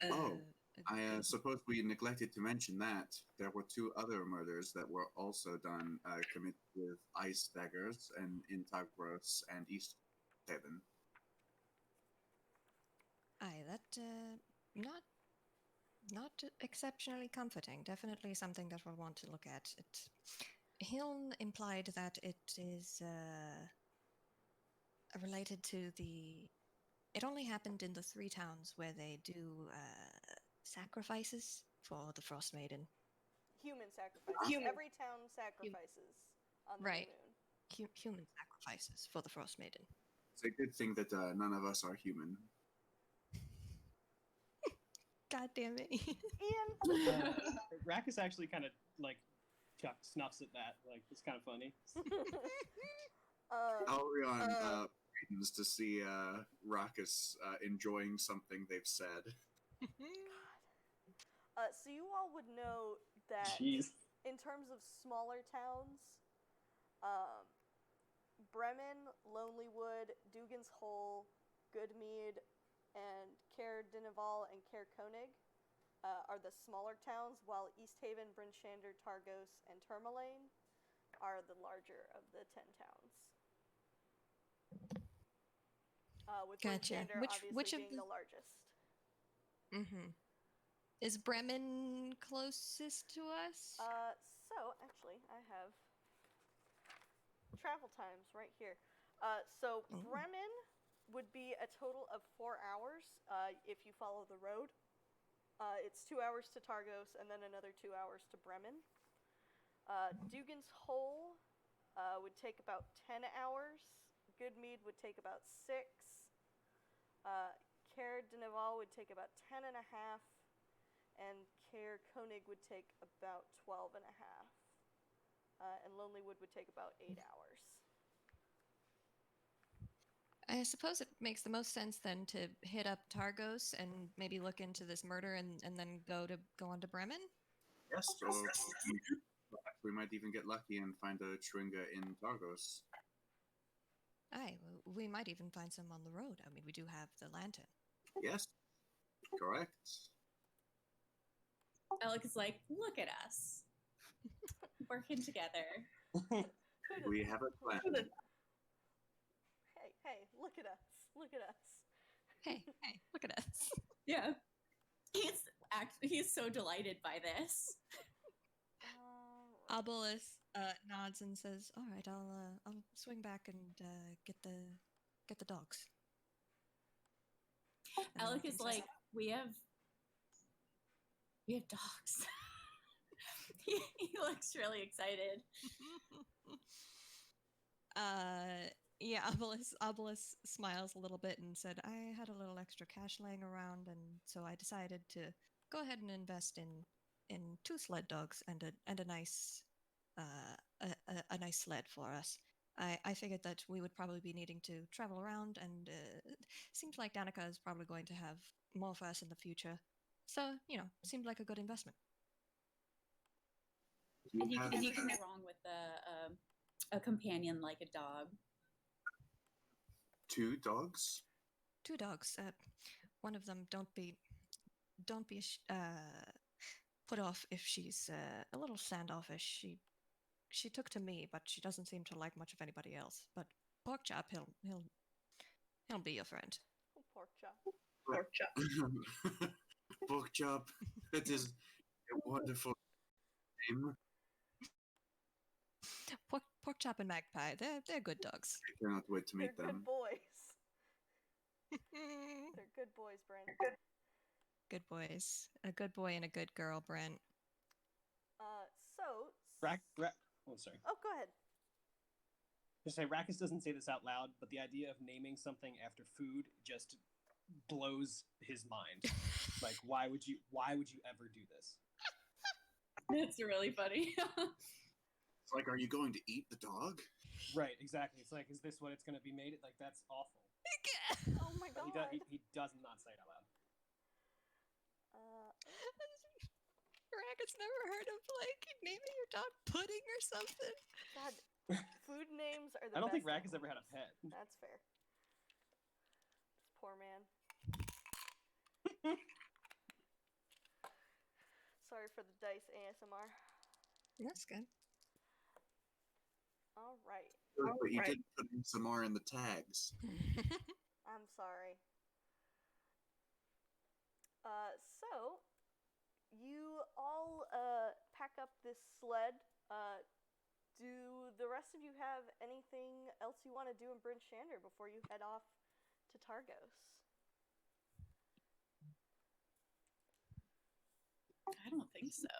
Oh, a I good- suppose we neglected to mention that there were 2 other murders that were also done, committed with ice daggers and in Targos and East Haven. Aye, that not exceptionally comforting. Definitely something that we'll want to look at. Hiln implied that it is related to the. It only happened in the 3 towns where they do sacrifices for the Frost Maiden. Human sacrifices. Every town sacrifices on the Right. new moon. Human sacrifices for the Frost Maiden. It's a good thing that none of us are human. God damn it. Ian! Rack is actually kind of like snuffs at that. Like, it's kind of funny. Alrion readings to see Rackus enjoying something they've said. So you all would know that Jeez. in terms of smaller towns, Bremen, Lonelywood, Dugan's Hole, Goodmead, and Caer Dineval and Caer Koenig are the smaller towns, while East Haven, Bryn Shander, Targos, and Tourmaline are the larger of the 10 towns. With Gotcha. Bryn Shander obviously which of being the largest. Mm-hmm. Is Bremen closest to us? So actually, I have travel times right here. So Bremen would be a total of 4 hours if you follow the road. It's 2 hours to Targos and then another 2 hours to Bremen. Dugan's Hole would take about 10 hours. Goodmead would take about 6. Caer Dineval would take about 10 and a half. And Caer Koenig would take about 12 and a half. And Lonelywood would take about 8 hours. I suppose it makes the most sense then to hit up Targos and maybe look into this murder and then go on to Bremen? Yes, or we might even get lucky and find a Schwinger in Targos. Aye, we might even find some on the road. I mean, we do have the lantern. Yes, correct. Alec is like, look at us. Working together. We have a plan. Hey, look at us. Look at us. Hey, look at us. Yeah. He's so delighted by this. Obelus nods and says, "All right, I'll swing back and get the dogs." And Alec is like, we have dogs. he looks really excited. Yeah, Obelus smiles a little bit and said, "I had a little extra cash laying around, and so I decided to go ahead and invest in 2 sled dogs and a nice a nice sled for us. I figured that we would probably be needing to travel around, and it seems like Danica is probably going to have more for us in the future. So, seemed like a good investment." And you can never go wrong with a companion like a dog. 2 dogs? 2 dogs. One of them don't be put off if she's a little standoffish. She took to me, but she doesn't seem to like much of anybody else. But Porkchop, he'll be your friend. Oh, pork chop. Pork chop. That is a wonderful name. Porkchop and Magpie, they're good dogs. I cannot wait to meet They're them. good boys. They're good boys, Brent. Good boys. A good boy and a good girl, Brent. Rack. Oh, sorry. Oh, go ahead. Just say Rackus doesn't say this out loud, but the idea of naming something after food just blows his mind. Like, why would you ever do this? It's really funny. It's like, are you going to eat the dog? Right, exactly. It's like, is this what it's going to be made? Like, that's awful. Oh my But god. he does not say it out loud. Racket's never heard of like naming your dog Pudding or something. God, food names are the I don't think best Rack has ever had a animal pet. names. That's fair. This poor man. Sorry for the dice ASMR. That's good. All right. But you did put in some more in the tags. I'm sorry. So, you all pack up this sled. Do the rest of you have anything else you want to do in Bryn Shander before you head off to Targos? I don't think so.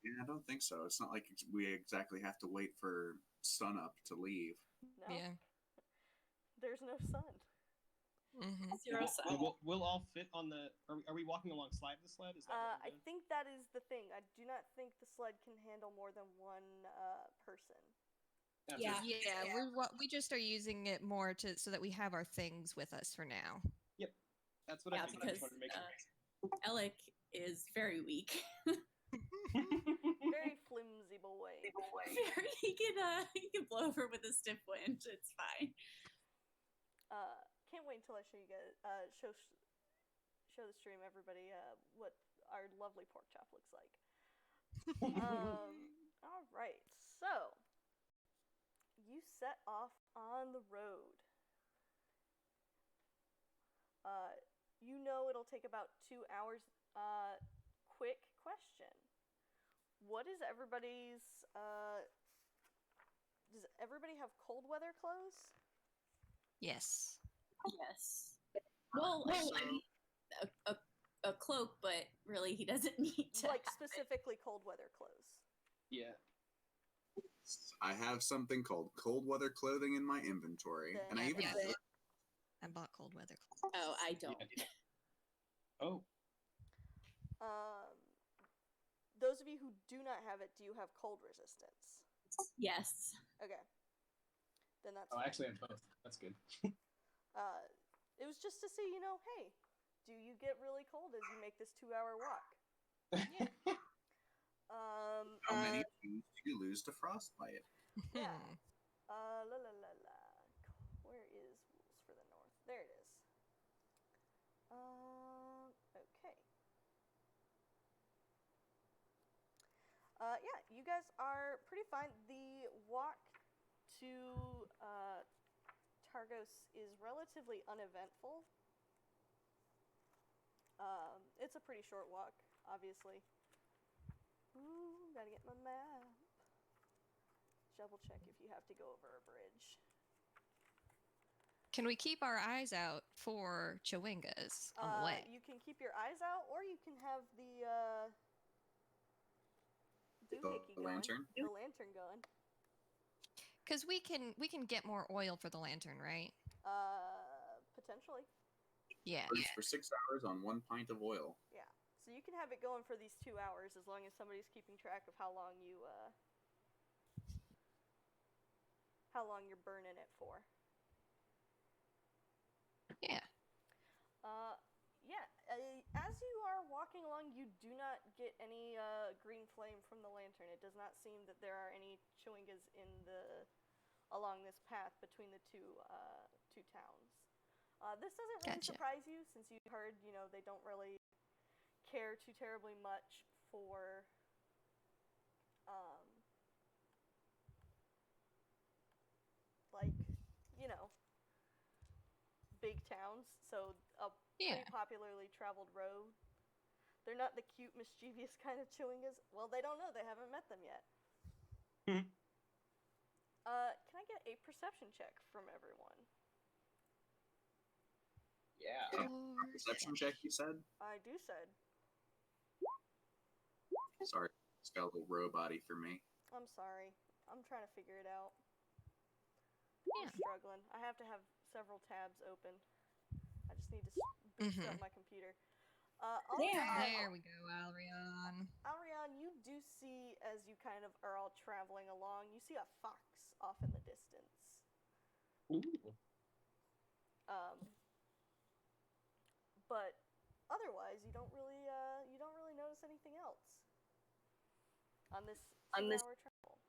Yeah, I don't think so. It's not like we exactly have to wait for sunup to leave. No. Yeah. There's no sun. Mm-hmm. Zero sun. We'll all fit on the. Are we walking alongside the sled? Is that what we're I doing? think that is the thing. I do not think the sled can handle more than one person. Yeah. Yeah, we just are using it more so that we have our things with us for now. Yep, that's what I figured. I just wanted to make sure. Alec is very weak. Very flimsy boy. he can blow over with a stiff wind. It's fine. Can't wait until I show you guys, show the stream, everybody, what our lovely pork chop looks like. All right, so you set off on the road. You know it'll take about 2 hours. Quick question: what is everybody's? Does everybody have cold weather clothes? Yes. Yes. Well, I mean, a cloak, but really he doesn't need to. Like specifically cold weather clothes. Yeah. I have something called cold weather clothing in my inventory, and I even I bought cold weather clothes. Oh, I don't. Yeah. Oh. Those of you who do not have it, do you have cold resistance? Yes. Okay. Then that's Oh, I fine. actually have both. That's good. It was just to see, hey, do you get really cold as you make this 2-hour walk? Yeah. how many pounds do you lose to frostbite? Yeah. Where is Rules for the North? There it is. Okay. Yeah, you guys are pretty fine. The walk to Targos is relatively uneventful. It's a pretty short walk, obviously. Ooh, gotta get my map. Double check if you have to go over a bridge. Can we keep our eyes out for Chewingas on the way? You can keep your eyes out, or you can have the doohickey going. Lantern? The lantern going. Because we can get more oil for the lantern, right? Potentially. Yeah. Burns for 6 hours on 1 pint of oil. Yeah. So you can have it going for these 2 hours as long as somebody's keeping track of how long you're burning it for. Yeah. Yeah. As you are walking along, you do not get any green flame from the lantern. It does not seem that there are any Chewingas along this path between the two towns. This doesn't really Gotcha. surprise you, since you heard, they don't really care too terribly much for big towns, so a pretty popularly traveled road. They're not the cute, mischievous kind of Chewingas. Well, they don't know. They haven't met them yet. Can I get a perception check from everyone? Yeah. Perception check, you said? I do said. Sorry, it's got a little robot-y for me. I'm sorry. I'm trying to figure it out. Yeah. I'm struggling. I have to have several tabs open. I just need to boost up my computer. Damn. There we go, Alrion. Alrion, you do see, as you kind of are all traveling along, you see a fox off in the distance. Ooh. But otherwise, you don't really notice anything else on this 2-hour travel.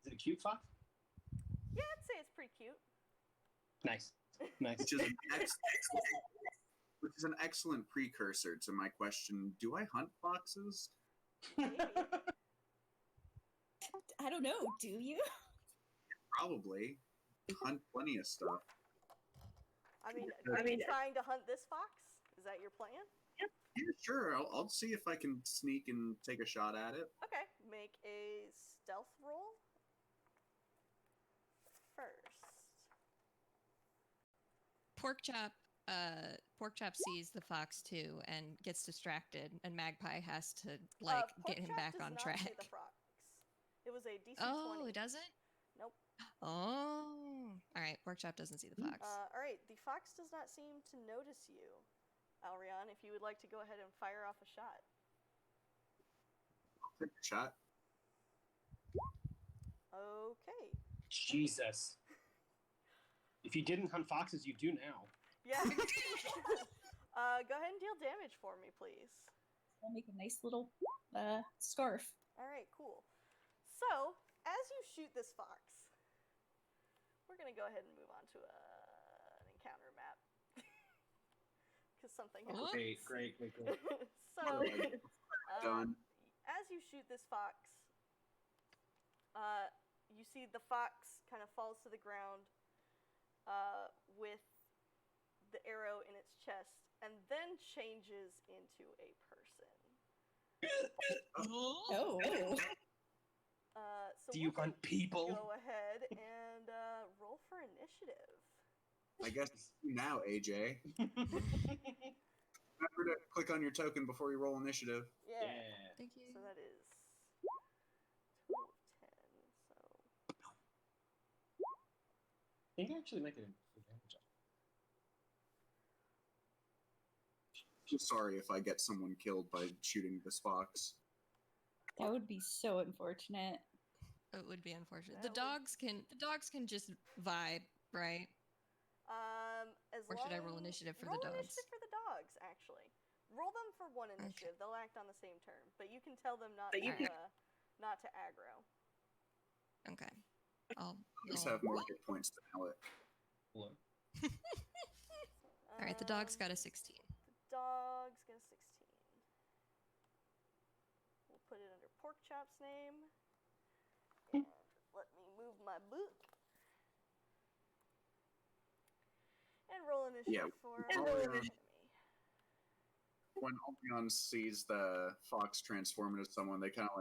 Is it a cute fox? Yeah, I'd say it's pretty cute. Nice. Nice. Which is an excellent precursor to my question: do I hunt foxes? Maybe. I don't know. Do you? Probably. Hunt plenty of stuff. I mean, are you trying to hunt this fox? Is that your plan? Yeah, sure. I'll see if I can sneak and take a shot at it. Okay, make a stealth roll first. Porkchop sees the fox too and gets distracted, and Magpie has to like get him back on track. Porkchop does not see the fox. It was a DC 20. Oh, it doesn't? Nope. Oh. Alright, Porkchop doesn't see the fox. Alright, the fox does not seem to notice you. Alrion, if you would like to go ahead and fire off a shot. I'll take a shot. Okay. Jesus. If you didn't hunt foxes, you do now. Yeah. Go ahead and deal damage for me, please. I'll make a nice little scarf. Alright, cool. So, as you shoot this fox, we're going to go ahead and move on to an encounter map. Because something happens. Great. So, Done. as you shoot this fox, you see the fox kind of falls to the ground with the arrow in its chest, and then changes into a person. Oh. So Do you we'll hunt people? go ahead and roll for initiative. I guess now, AJ. Remember to click on your token before you roll initiative. Yeah. Thank you. So that is 2 of 10. So I think I actually make an advantage. I'm sorry if I get someone killed by shooting this fox. That would be so unfortunate. It would be unfortunate. That The dogs can just vibe, right? As Or should I roll initiative for the dogs? Roll initiative for the dogs, actually. Roll them for one initiative. They'll act on the same turn, but you can tell them not to aggro. Okay. I'll Just have more hit points than Alec. Hello. All right, the dog's got a 16. The dog's got a 16. We'll put it under Porkchop's name. And let me move my book. And roll initiative for enemy. When Albion sees the fox transform into someone, they kind of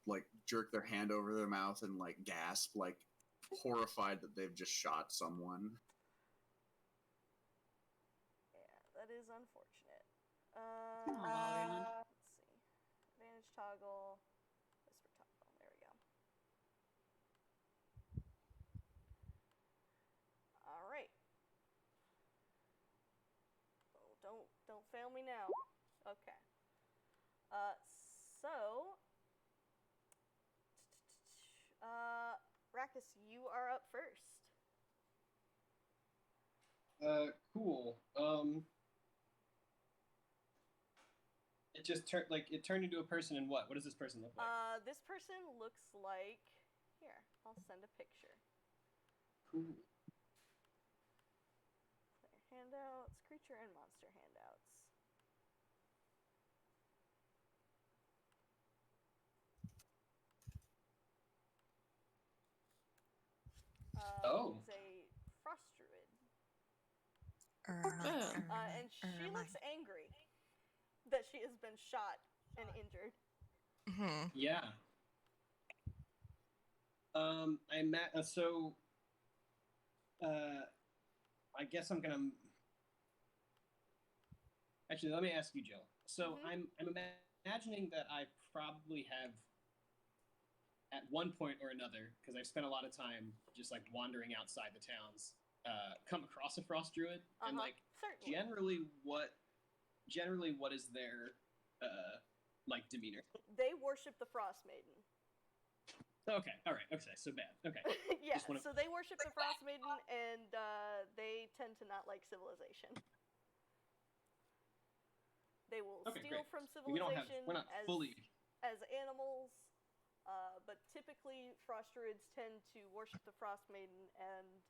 like jerk their hand over their mouth and like gasp, like horrified that they've just shot someone. Yeah, that is unfortunate. Aw. Let's see. Advantage toggle. Whisper toggle. There we go. All right. Oh, don't fail me now. Okay. So, Rackus, you are up first. Cool. It just turned into a person, and what? What does this person look like? This person looks like. Here, I'll send a picture. Cool. Player handouts, creature and monster handouts. He's a frost druid. And she looks angry that she has been shot and injured. Mm-hmm. Yeah. I guess I'm gonna. Actually, let me ask you, Jill. So I'm imagining that I probably have, at one point or another, because I've spent a lot of time just like wandering outside the towns. come across a frost druid, and like Certainly. generally what is their like demeanor? They worship the Frost Maiden. Okay, all right, okay, so bad. Okay, Yeah, Just wanna- so they worship the Frost Maiden, and they tend to not like civilization. They will Okay, steal great. from We don't have. civilization We're not fully. as animals, but typically Frost Druids tend to worship the Frost Maiden and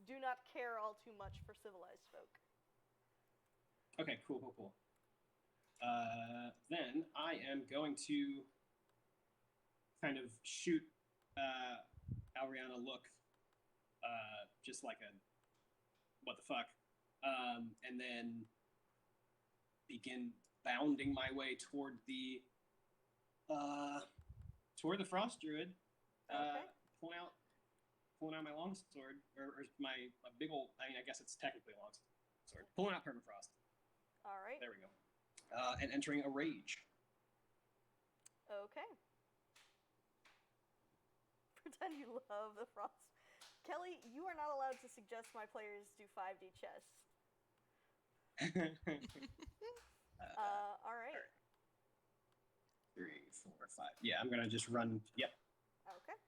do not care all too much for civilized folk. Okay, cool. Then I am going to kind of shoot Ariana look, just like a what the fuck, and then begin bounding my way toward the frost druid. Okay. Pulling out my longsword or my big old. I mean, I guess it's technically a longsword. Pulling out permafrost. All right. There we go. And entering a rage. Okay. Pretend you love the Frost. Kelly, you are not allowed to suggest my players do 5D chess. All right. 3, 4, 5. Yeah, I'm gonna just run. Yep. Okay.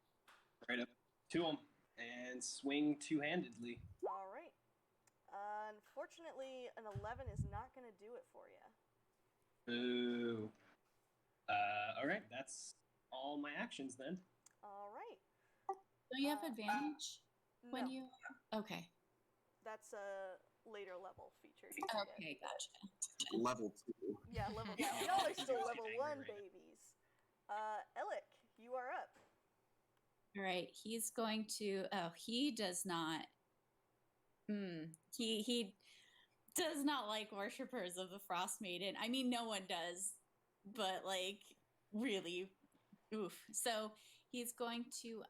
Right up to him and swing two-handedly. All right. Unfortunately, an 11 is not going to do it for you. Ooh. All right, that's all my actions then. All right. Don't you have advantage when No, you? Okay. that's a later level feature. You can get. Okay, gotcha. Level 2. Yeah, level 2. Y'all are still level 1 babies. Alec, you are up. All right, he's going to. Oh, he does not. He does not like worshippers of the Frost Maiden. I mean, no one does, but like really, oof. So he's going to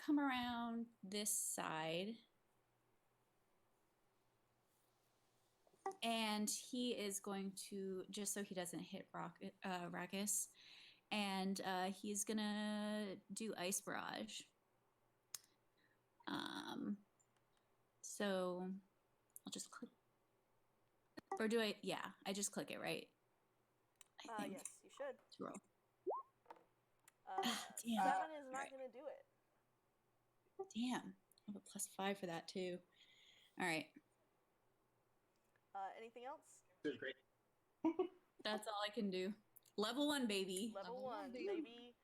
come around this side, and he is going to, just so he doesn't hit Rakus, and he's gonna do Ice Barrage. So I'll just click, or do I? Yeah, I just click it, right? I think. Yes, you should. To roll. Damn. 7 is not Right. going to do it. Damn. I have a +5 for that too. All right. Anything else? Good, great. That's all I can do. Level 1, baby. Level 1, baby.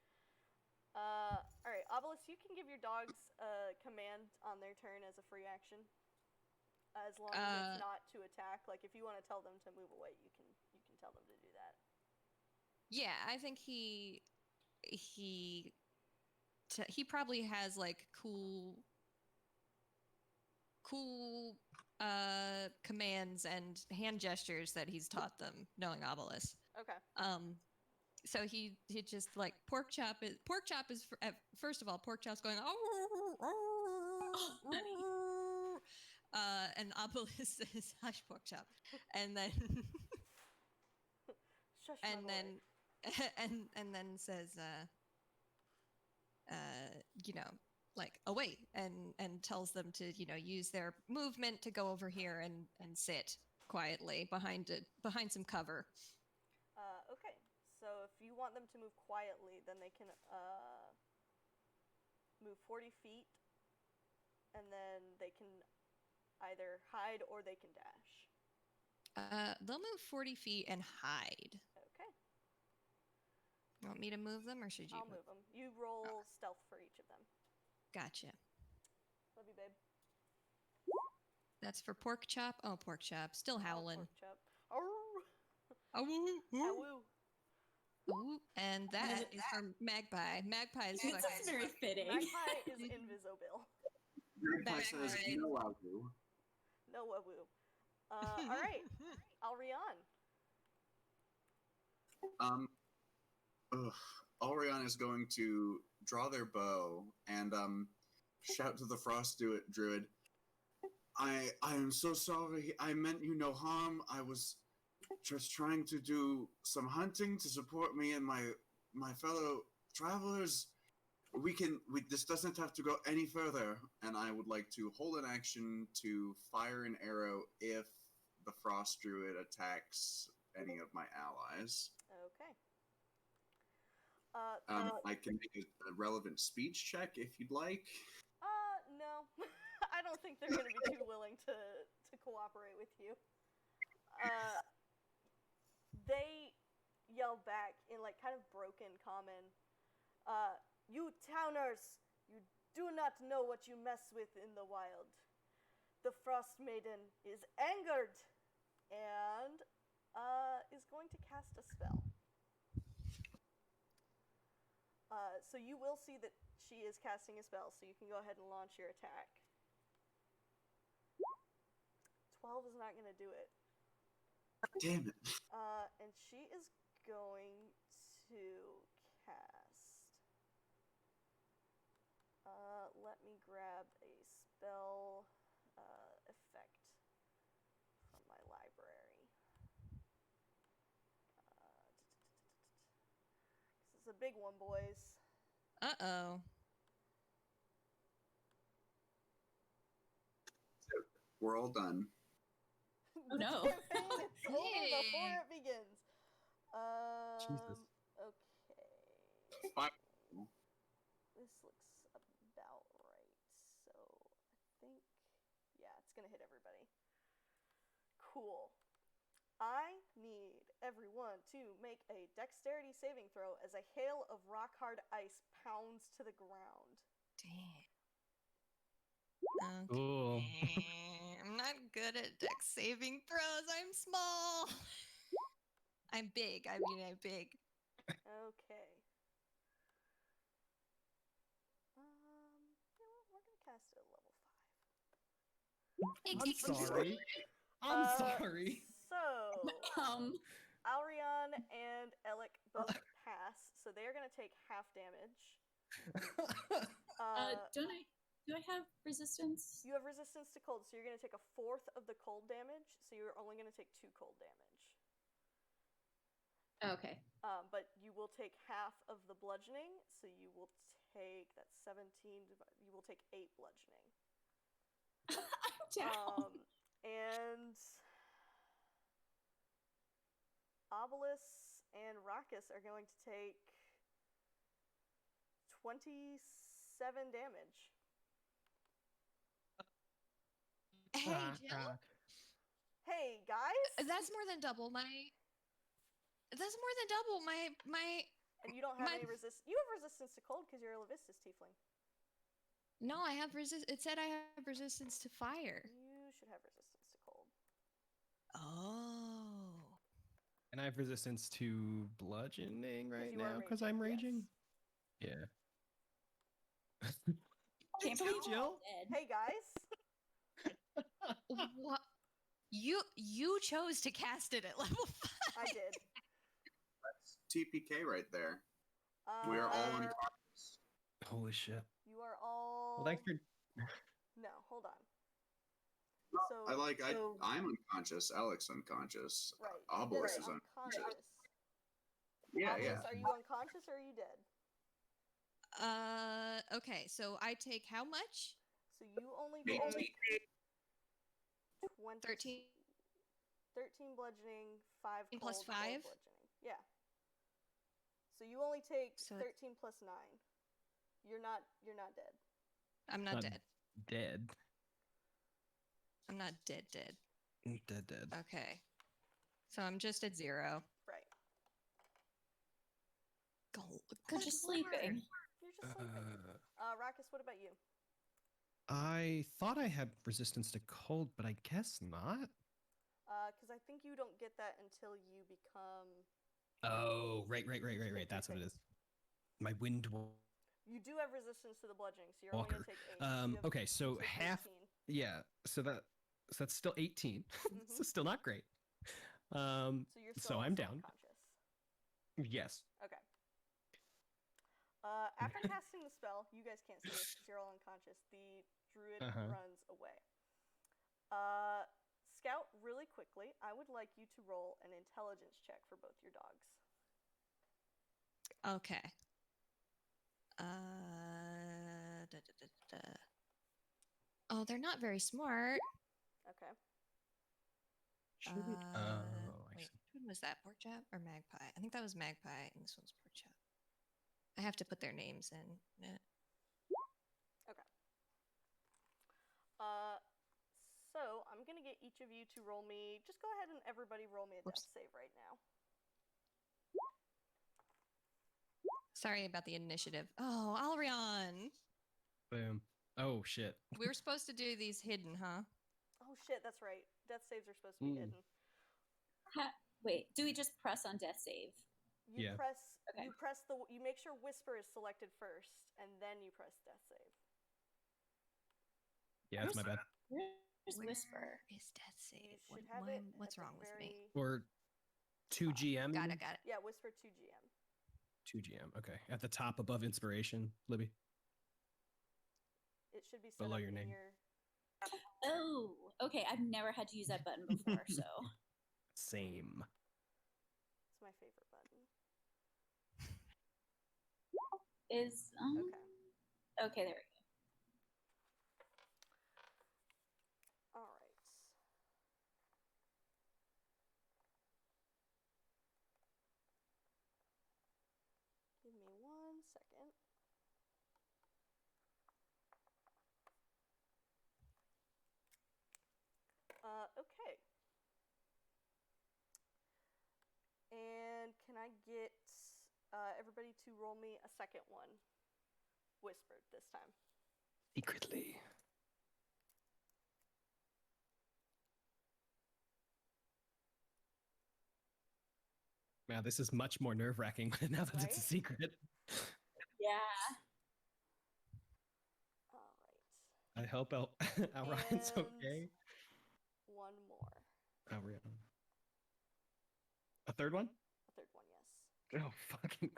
All right, Obelisk, you can give your dogs a command on their turn as a free action. As long as it's not to attack. Like, if you want to tell them to move away, you can tell them to do that. Yeah, I think he probably has like cool commands and hand gestures that he's taught them, knowing Obelisk. Okay. So he just like pork chop is first of all, pork chop's going and Obelisk says hush pork chop, and then Shush, and my then boy. and then says like away, and tells them to use their movement to go over here and sit quietly behind some cover. Okay. So if you want them to move quietly, then they can move 40 feet, and then they can either hide or they can dash. They'll move 40 feet and hide. Okay. You want me to move them, or should you? I'll move them. You roll stealth for each of them. Gotcha. Love you, babe. That's for pork chop. Oh, pork chop, still howling. Pork chop. Arr! Awoo, Awoo. Ooh, and that is for Magpie. Magpie is It's fucking. very fitting. Magpie is invisible. Magpie says, Magpie. no, I do. No awoo. All right. Alrion. Alrion is going to draw their bow and shout to the frost druid. I am so sorry. I meant you no harm. I was just trying to do some hunting to support me and my fellow travelers. this doesn't have to go any further, and I would like to hold an action to fire an arrow if the Frost Druid attacks any of my allies. Okay. I can make a relevant speech check if you'd like. No. I don't think they're going to be too willing to cooperate with you. They yell back in, like, kind of broken common. You towners, you do not know what you mess with in the wild. The Frost Maiden is angered and is going to cast a spell. So you will see that she is casting a spell, so you can go ahead and launch your attack. 12 is not going to do it. Damn it. And she is going to cast... let me grab a spell effect from my library. This is a big one, boys. Uh-oh. We're all done. Oh no. Campaign is over before Dang. it begins. Jesus. Okay. Fire. This looks about right. So I think, yeah, it's gonna hit everybody. Cool. I need everyone to make a dexterity saving throw as a hail of rock-hard ice pounds to the ground. Damn. Okay. Cool. I'm not good at dex saving throws. I'm small. I'm big. I'm big. Okay. You know what? We're gonna cast it at level 5. I'm sorry. I'm sorry. So, Um, Alrion and Alec both pass, so they are going to take half damage. do I have resistance? You have resistance to cold, so you're going to take a fourth of the cold damage, so you're only going to take 2 cold damage. Okay. But you will take half of the bludgeoning, so you will take, that's 17, you will take 8 bludgeoning. I'm down. And Obelisk and Rackus are going to take 27 damage. Hey, Jill. Hey, guys! That's more than double my. That's more than double my. And you don't have any resistance. You have resistance to cold because you're a Levistus tiefling. No, I have It said I have resistance to fire. You should have resistance to cold. Oh. And I have resistance to bludgeoning right you are now because I'm raging, raging. yes. Yeah. Can't Hey, believe Jill. I'm dead. Hey, guys! What? You chose to cast it at level 5. I did. That's TPK right there. We are all unconscious. Holy shit. You are all... Well, thanks for... No, hold on. So, I'm unconscious. Alex unconscious. Right. Obelisk is unconscious. Yeah, Obelisk, yeah. are you unconscious or are you dead? Okay, so I take how much? So you only 18. take 20... 13. 13 bludgeoning, 5 cold, Plus 5? 12 bludgeoning. Yeah. So you only take So 13 plus 9. You're not dead. I'm not dead. Dead. I'm not dead. Dead. Okay. So I'm just at 0. Right. I'm just sleeping. You're just sleeping. Rackus, what about you? I thought I had resistance to cold, but I guess not. Because I think you don't get that until you become... Oh, right. That's what it is. My wind You do have resistance to the bludgeoning, so you're only going to take 8. Okay, so half... 18. Yeah, so that's still 18. So still not great. So you're still I'm down. unconscious. Yes. Okay. After casting the spell, you guys can't see this because you're all unconscious. The druid runs away. Scout, really quickly, I would like you to roll an intelligence check for both your dogs. Okay. Oh, they're not very smart. Okay. Shouldn't. Oh, I Wait, see. which one was that? Pork chop or magpie? I think that was magpie, and this one's pork chop. I have to put their names in. Okay. So I'm gonna get each of you to roll me. Just go ahead and everybody roll me a death Whoops. save right now. Sorry about the initiative. Oh, Alrion! Boom. Oh shit. We were supposed to do these hidden, huh? Oh shit, that's right. Death saves are supposed to be hidden. Wait, do we just press on death save? You Yeah. press. Okay. You make sure Whisper is selected first, and then you press death save. Yeah, that's my bad. Where's Whisper? Where is death You save? should have it. What's at the wrong with me? Or 2 GM. Got even? it, got it. Yeah, Whisper 2 GM. 2 GM. Okay. At the top above inspiration, Libby. It should be set Below up your in name. your. Oh, okay. I've never had to use that button before, so. Same. It's my favorite button. Is Okay. Okay, there we go. All right. Give me 1 second. Okay. And can I get everybody to roll me a second one? Whispered this time. Secretly. Wow, this is much more nerve-wracking now that it's a Right? secret. Yeah. All right. I hope Alrion's And- okay. One more. Alrion. A third one? A third one, yes. Oh, fucking.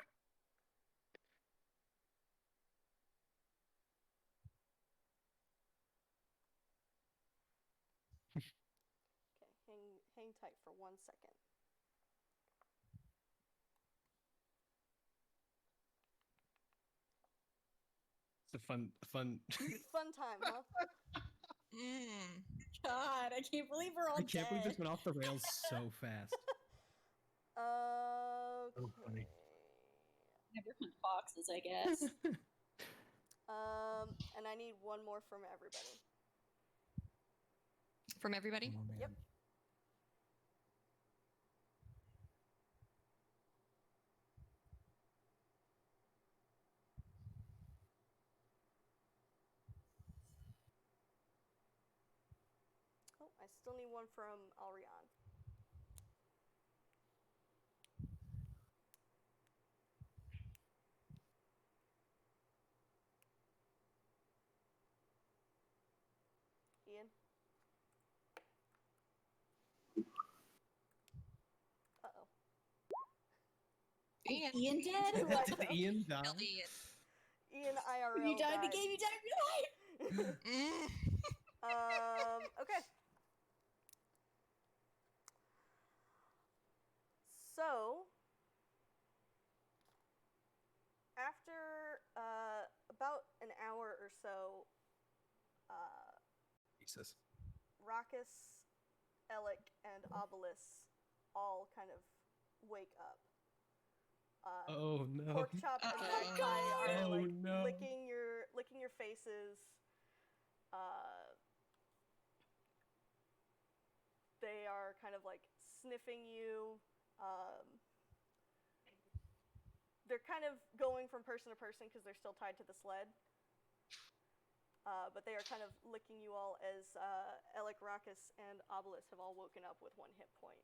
Okay, hang tight for 1 second. It's a fun. Fun time, huh? Mm. God, I can't believe we're all I can't believe dead. this went off the rails so fast. Okay. funny. Never hunt foxes, I guess. And I need one more from everybody. From everybody? Oh, man. Yep. Oh, I still need one from Alrion. Ian? Uh-oh. Ian. Ian dead? What? Did Ian die? Killed Ian. Ian IRL You died in the died. game, you died in real life! Mm. Okay. So, after about an hour or so, Jesus. Raucus, Alec, and Obelisk all kind of wake up. Oh no. Pork Chop and Oh, Magpie God. are Oh, like no. licking your faces. They are kind of like sniffing you. They're kind of going from person to person because they're still tied to the sled. But they are kind of licking you all as Alec, Raucus, and Obelisk have all woken up with 1 hit point.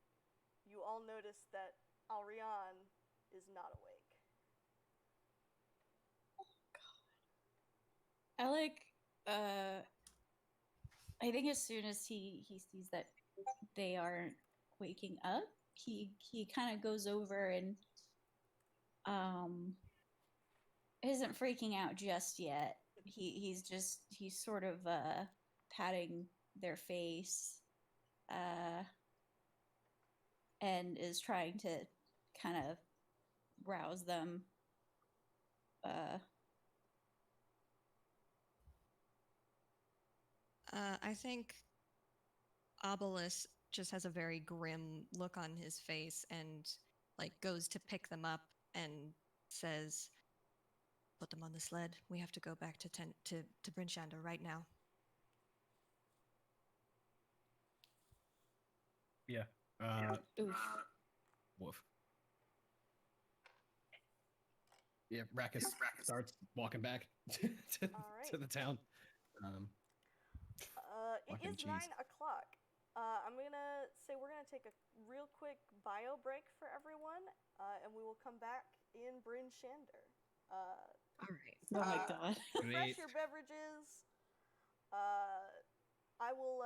You all notice that Alrion is not awake. Alec, I think as soon as he sees that they aren't waking up, he kind of goes over and isn't freaking out just yet. He's sort of patting their face and is trying to kind of rouse them. I think Obelisk just has a very grim look on his face and like goes to pick them up and says, "Put them on the sled. We have to go back to Bryn Shander right now." Yeah. Oof. Woof. Yeah, Rackus starts walking back to, All right. to the town. Um, It Fucking is cheese. 9 o'clock. I'm gonna say we're gonna take a real quick bio break for everyone, and we will come back in Bryn Shander. All right. Oh my god. Refresh Great. your beverages. I will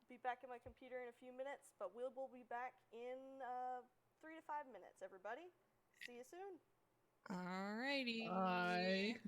be back at my computer in a few minutes, but we'll be back in 3 to 5 minutes, everybody. See you soon. All righty. Bye.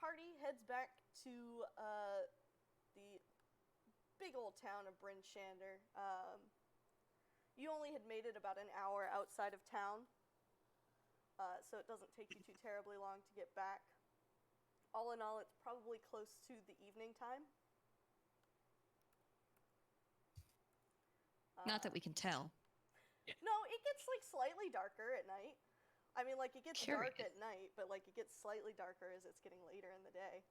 party heads back to the big old town of Bryn Shander. You only had made it about an hour outside of town, so it doesn't take you too terribly long to get back. All in all, it's probably close to the evening time. Not that we can tell. No, it gets like slightly darker at night. I mean, like it gets dark at night, but like it gets slightly darker as it's getting later in the day.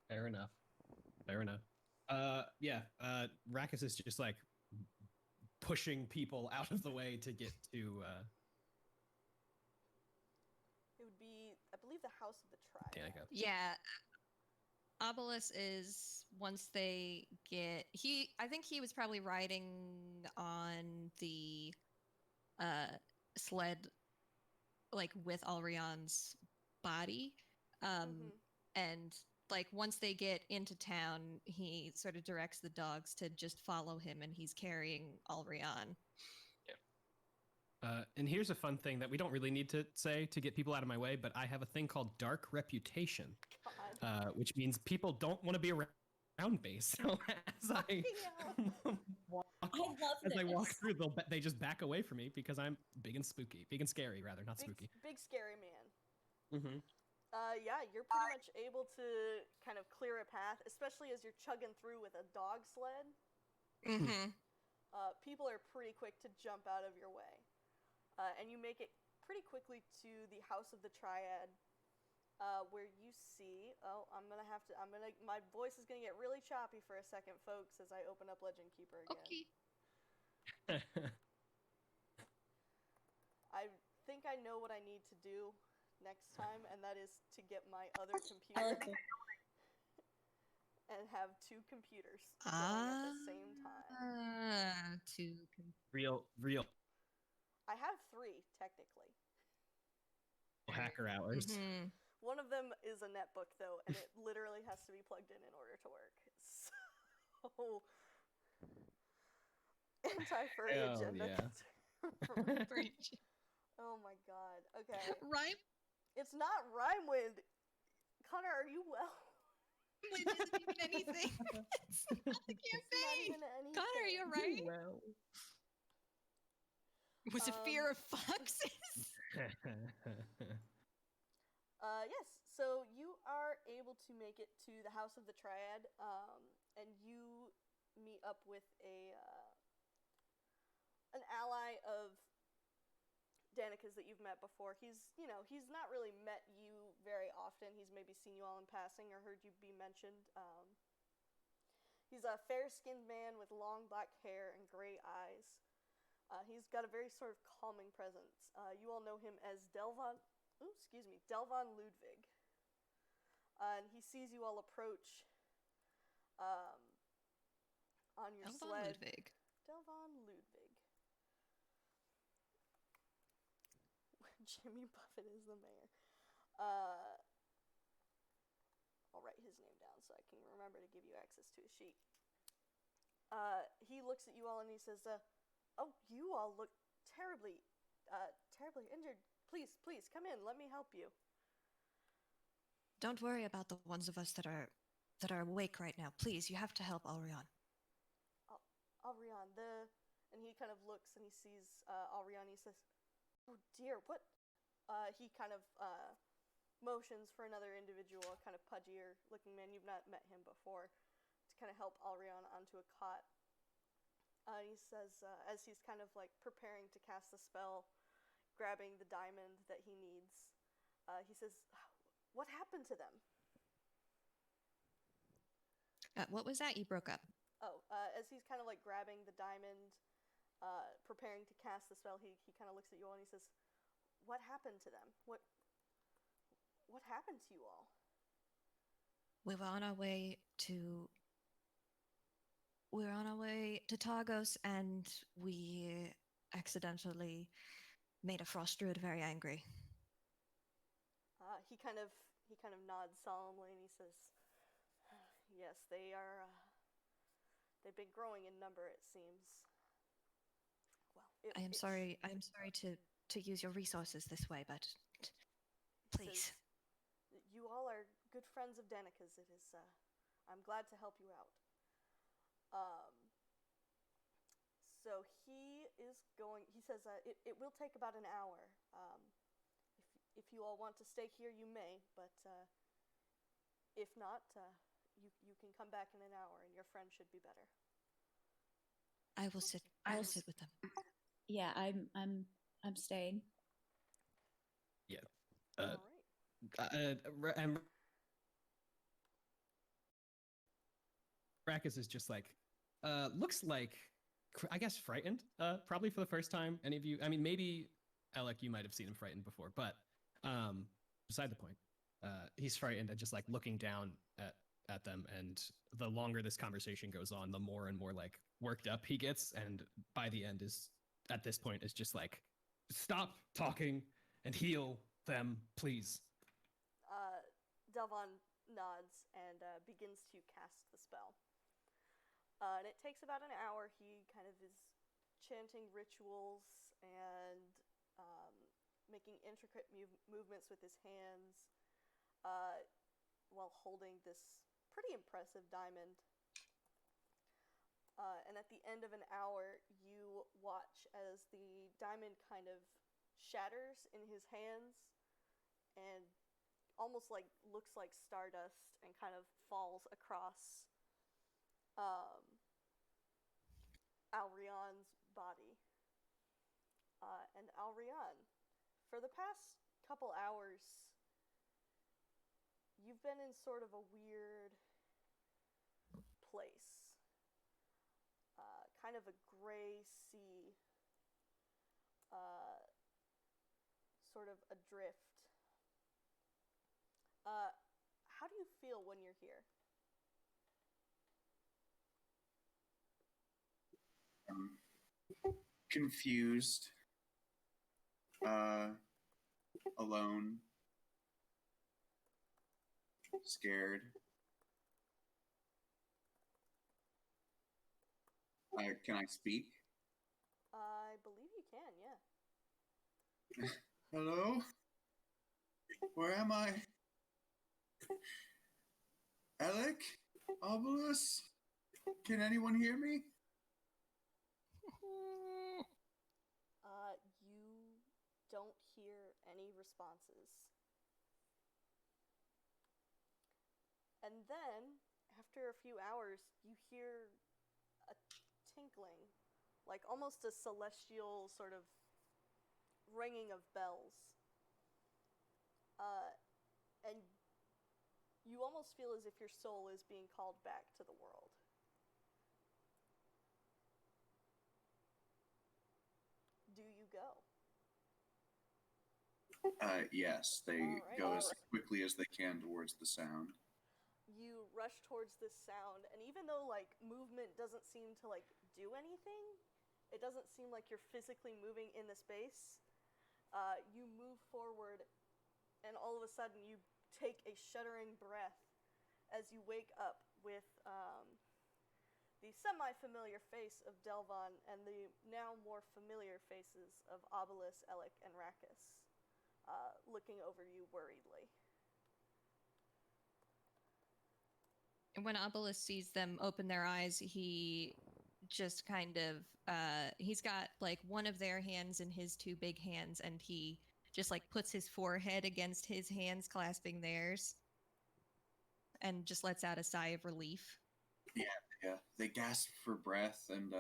Fair enough. Rackus is just like pushing people out of the way to get to It would be, I believe, the House of the Triad. there you go. Yeah. Obelisk is once they get I think he was probably riding on the sled like with Alrion's body. And like once they get into town, he sort of directs the dogs to just follow him, and he's carrying Alrion. And here's a fun thing that we don't really need to say to get people out of my way, but I have a thing called dark reputation, which means people don't want to be around me. So as I walk through, they just back away from me because I'm big and scary, rather, not spooky. Big scary man. Yeah, you're pretty much able to kind of clear a path, especially as you're chugging through with a dog sled. People are pretty quick to jump out of your way. And you make it pretty quickly to the House of the Triad, where you see, my voice is gonna get really choppy for a second, folks, as I open up Legend Keeper again. Okay. I think I know what I need to do next time, and that is to get my other computer and have two computers going at the same time. Real. I have 3, technically. Hacker hours. One of them is a netbook, though, and it literally has to be plugged in order to work. So, anti-furry agenda. Yeah. Oh my god. Okay. Rime? It's not Rhymewind. Connor, are you well? Rhymewind isn't even anything. It's not the campaign. Connor, are you alright? Well. Was it fear of foxes? Yes, so you are able to make it to the House of the Triad, and you meet up with an ally of Danica's that you've met before. He's not really met you very often. He's maybe seen you all in passing or heard you be mentioned. He's a fair-skinned man with long black hair and gray eyes. He's got a very sort of calming presence. You all know him as Delvon Ludwig. And he sees you all approach on your sled. Delvon Ludwig. Jimmy Buffett is the mayor. I'll write his name down so I can remember to give you access to his sheet. He looks at you all and he says, "Oh, you all look terribly injured. Please, come in. Let me help you." Don't worry about the ones of us that are awake right now. Please, you have to help Alrion. Alrion, and he kind of looks and he sees Alrion. He says, "Oh dear, what?" He kind of motions for another individual, a kind of pudgier looking man. You've not met him before, to kind of help Alrion onto a cot. He says, as he's kind of like preparing to cast the spell, grabbing the diamond that he needs, he says, "What happened to them?" What was that? You broke up. Oh, as he's kind of like grabbing the diamond, preparing to cast the spell, he kind of looks at you all and he says, "What happened to them? What happened to you all?" We were on our way to Targos, and we accidentally made a frost druid very angry. He kind of nods solemnly and he says, "Yes, they are. They've been growing in number, it seems." Well, I am sorry to use your resources this way, but Please. Says, you all are good friends of Danica's. It is, I'm glad to help you out. So he says, it will take about an hour. If you all want to stay here, you may, but if not, you can come back in an hour and your friend should be better. I will sit with them. Yeah, I'm staying. Yeah. All right. And Rakus is just like, looks like, I guess, frightened, probably for the first time. Any of you, I mean, maybe, Alec, you might have seen him frightened before, but beside the point, he's frightened and just like looking down at them. And the longer this conversation goes on, the more and more like worked up he gets. And by the end at this point, is just like, stop talking and heal them, please. Delvon nods and begins to cast the spell. And it takes about an hour. He kind of is chanting rituals and making intricate movements with his hands while holding this pretty impressive diamond. And at the end of an hour, you watch as the diamond kind of shatters in his hands and almost like looks like stardust and kind of falls across Alrion's body. And Alrion, for the past couple hours, you've been in sort of a weird place. Kind of a gray sea, sort of adrift. How do you feel when you're here? Confused, alone, scared. Can I speak? I believe you can, yeah. Hello? Where am I? Alec? Obulus? Can anyone hear me? You don't hear any responses. And then, after a few hours, you hear a tinkling, like almost a celestial sort of ringing of bells. And you almost feel as if your soul is being called back to the world. Do you go? Yes, they Alright. go as quickly as they can towards the sound. You rush towards this sound, and even though like movement doesn't seem to like do anything, it doesn't seem like you're physically moving in the space. You move forward, and all of a sudden you take a shuddering breath as you wake up with the semi-familiar face of Delvon and the now more familiar faces of Obelus, Elec, and Rakus, looking over you worriedly. And when Obelus sees them open their eyes, he just kind of, he's got like one of their hands in his two big hands, and he just like puts his forehead against his hands clasping theirs and just lets out a sigh of relief. Yeah. They gasp for breath and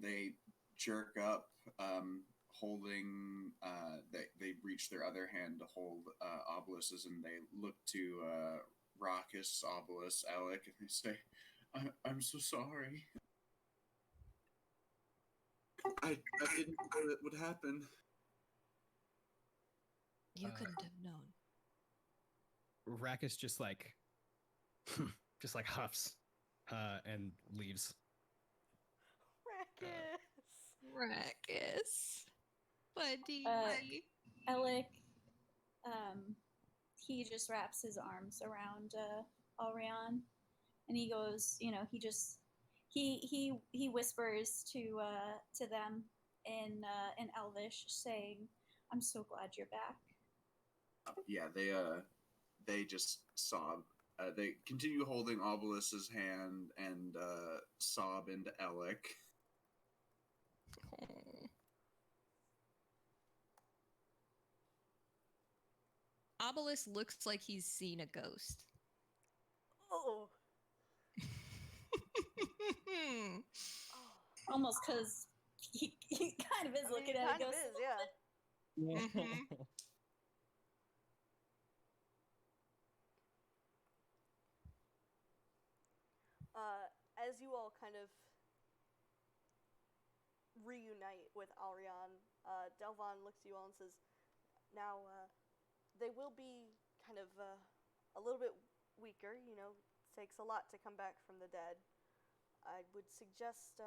they jerk up, holding. They reach their other hand to hold Obelus's, and they look to Raucus, Obelus, Alec, and they say, "I'm so sorry. I didn't know that would happen." You couldn't have known. Rakus just like huffs and leaves. Rakus. Buddy. Alec, he just wraps his arms around Alrion, and he goes, he whispers to them in Elvish, saying, I'm so glad you're back. Yeah, they just sob. They continue holding Obelis's hand and sob into Alec. Oh. Obelisk looks like he's seen a ghost. Oh. Almost because he kind of is looking at a ghost. Kind of is, yeah. Mhm. As you all kind of reunite with Alrion, Delvon looks at you all and says, now, they will be kind of a little bit weaker, you know, it takes a lot to come back from the dead. I would suggest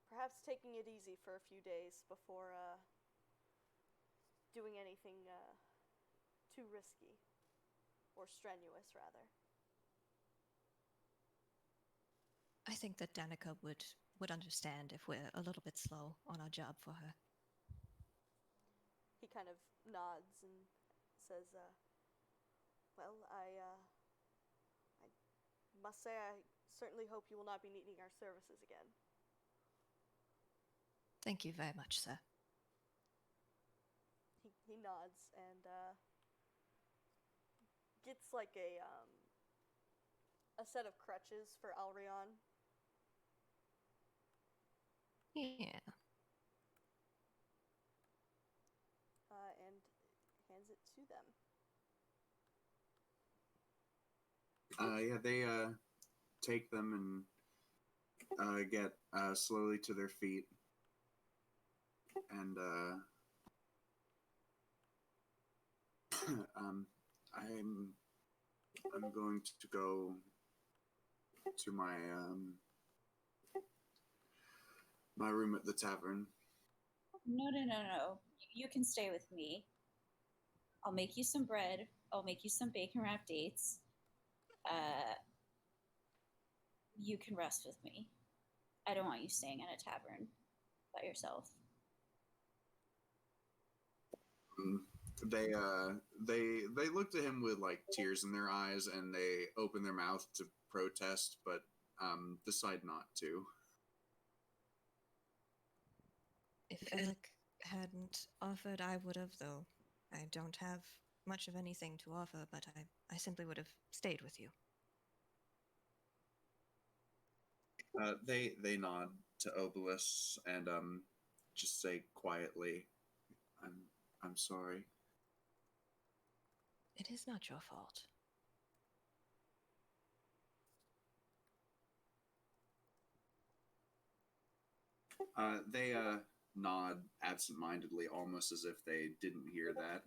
perhaps taking it easy for a few days before doing anything too risky, or strenuous, rather. I think that Danica would understand if we're a little bit slow on our job for her. He kind of nods and says, well, I must say I certainly hope you will not be needing our services again. Thank you very much, sir. He nods and gets like a set of crutches for Alrion. Yeah. And hands it to them. Yeah, they take them and get slowly to their feet, and I'm going to go to my my room at the tavern. No. You can stay with me. I'll make you some bread. I'll make you some bacon wrapped dates. You can rest with me. I don't want you staying in a tavern by yourself. They looked at him with like tears in their eyes, and they open their mouth to protest, but decide not to. If Alec hadn't offered, I would have, though. I don't have much of anything to offer, but I simply would have stayed with you. They nod to Obelus and just say quietly, I'm sorry. It is not your fault. They nod absentmindedly, almost as if they didn't hear that.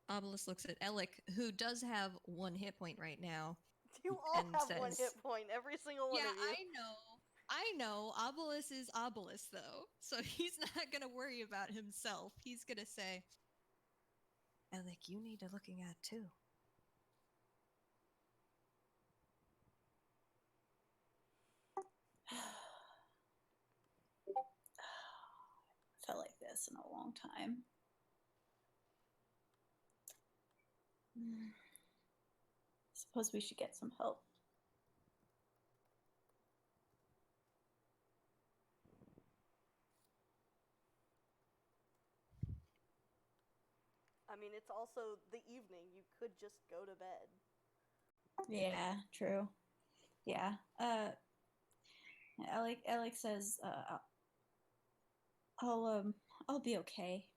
Obelisk looks at Alec, who does have 1 hit point right now. You all and have says, 1 hit point, every single one yeah, of you. I know. Obelisk is Obelisk, though, so he's not going to worry about himself. He's going to say, Alec, you need a looking at, too. Felt like this in a long time. Suppose we should get some help. I mean, it's also the evening. You could just go to bed. Yeah, true. Yeah. Alec says, I'll be okay.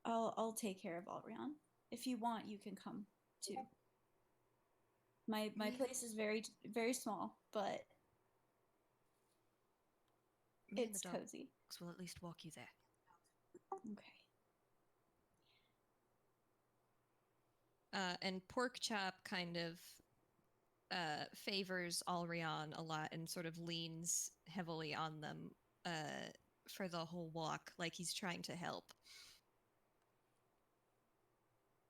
I'll take care of Alrion. If you want, you can come too. My place is very very small, but it's cozy. We'll at least walk you there. Okay. And Porkchop kind of favors Alrion a lot and sort of leans heavily on them for the whole walk, like he's trying to help.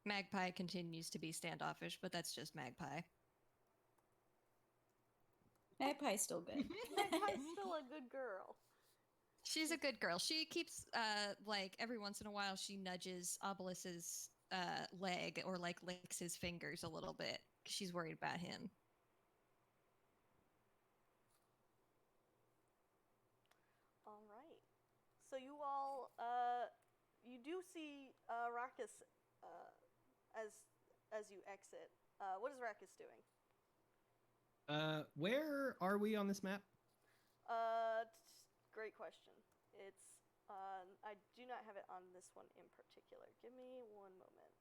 Magpie continues to be standoffish, but that's just Magpie. Magpie's still good. Magpie's still a good girl. She's a good girl. She keeps like every once in a while she nudges Obelis's leg or like licks his fingers a little bit because she's worried about him. All right. So you all, you do see Rakus as you exit. What is Rakus doing? Where are we on this map? Great question. It's I do not have it on this one in particular. Give me one moment.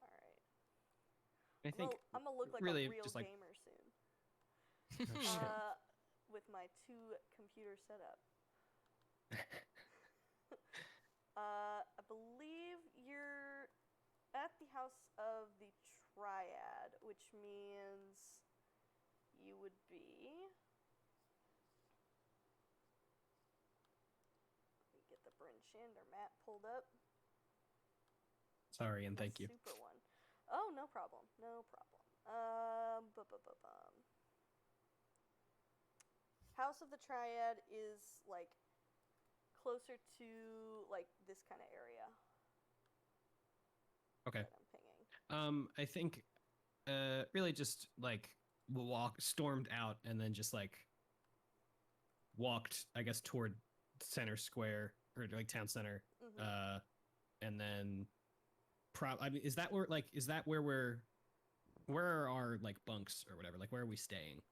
All right. I think I'm gonna look like really a real just like gamer soon. oh, shit. With my 2 computer setup. I believe you're at the house of the Triad, which means you would be. Let me get the Bryn Shander map pulled up. Sorry and The thank you. Super one. Oh, no problem. No problem. House of the Triad is like closer to like this kind of area. Okay. That I'm pinging. I think really just like stormed out and then just like walked, I guess, toward center square or like town center. Mm-hmm. And then I mean, is that where are our like bunks or whatever? Like where are we staying?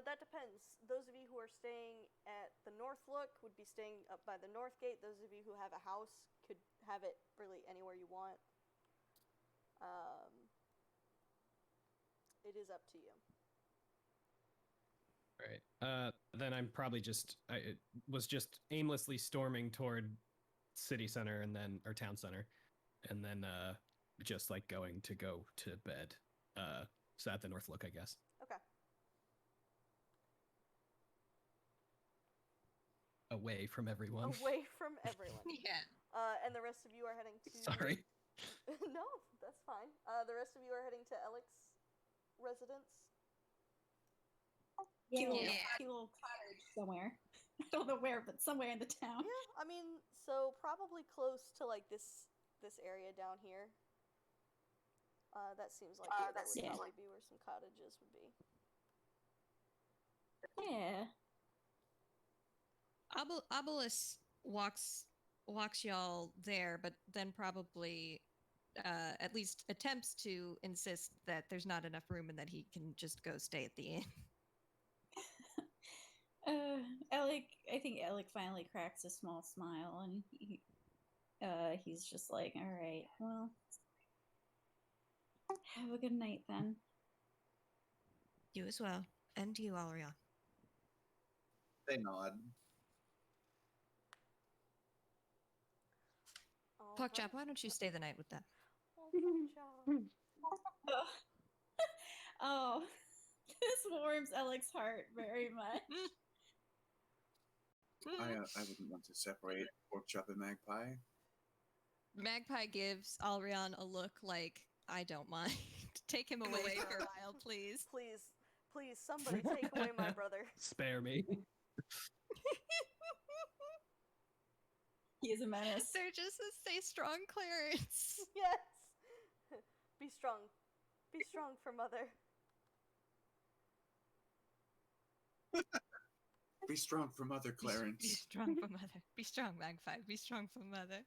That depends. Those of you who are staying at the North Look would be staying up by the North Gate. Those of you who have a house could have it really anywhere you want. It is up to you. Right. Then I'm probably I was just aimlessly storming toward city center or town center, and then just like go to bed. So at the North Look, I guess. Okay. Away from everyone. Away from everyone. Yeah. And the rest of you are heading to. Sorry. No, that's fine. The rest of you are heading to Alec's residence. Cute little cottage somewhere. I don't know where, but somewhere in the town. Yeah, I mean, so probably close to like this area down here. That seems like that would probably be where some cottages would be. Yeah. Obelisk walks y'all there, but then probably at least attempts to insist that there's not enough room and that he can just go stay at the inn. I think Alec finally cracks a small smile and he's just like, all right, well, have a good night then. You as well. And you, Alrion. They nod. Porkchop, why don't you stay the night with them? Oh, Porkchop. Oh, this warms Alec's heart very much. I wouldn't want to separate Porkchop and Magpie. Magpie gives Alrion a look like, I don't mind. Take him away for a while, please. Please, somebody take away my brother. Spare me. He is a menace. They're just to stay strong, Clarence. Yes. Be strong. Be strong for mother. Be strong for mother, Clarence. Be strong for mother. Be strong, Magpie. Be strong for mother.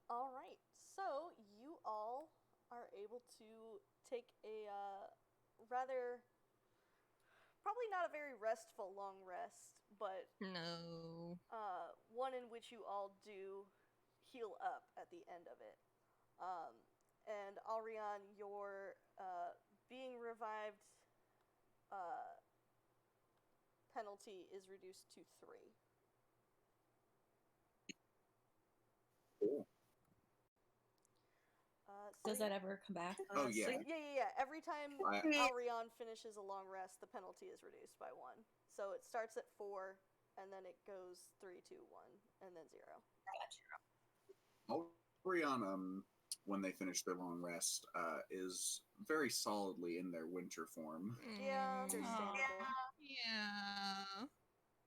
All right. So you all are able to take a rather, probably not a very restful long rest, but No. one in which you all do heal up at the end of it. And Alrion, your being revived penalty is reduced to 3. Cool. Does that ever come back? Oh, yeah. So, yeah. Every time Alrion finishes a long rest, the penalty is reduced by 1. So it starts at 4, and then it goes 3, 2, 1, and then 0. Alrion, when they finish their long rest, is very solidly in their winter form. Yeah, Mm, understandable. Yeah.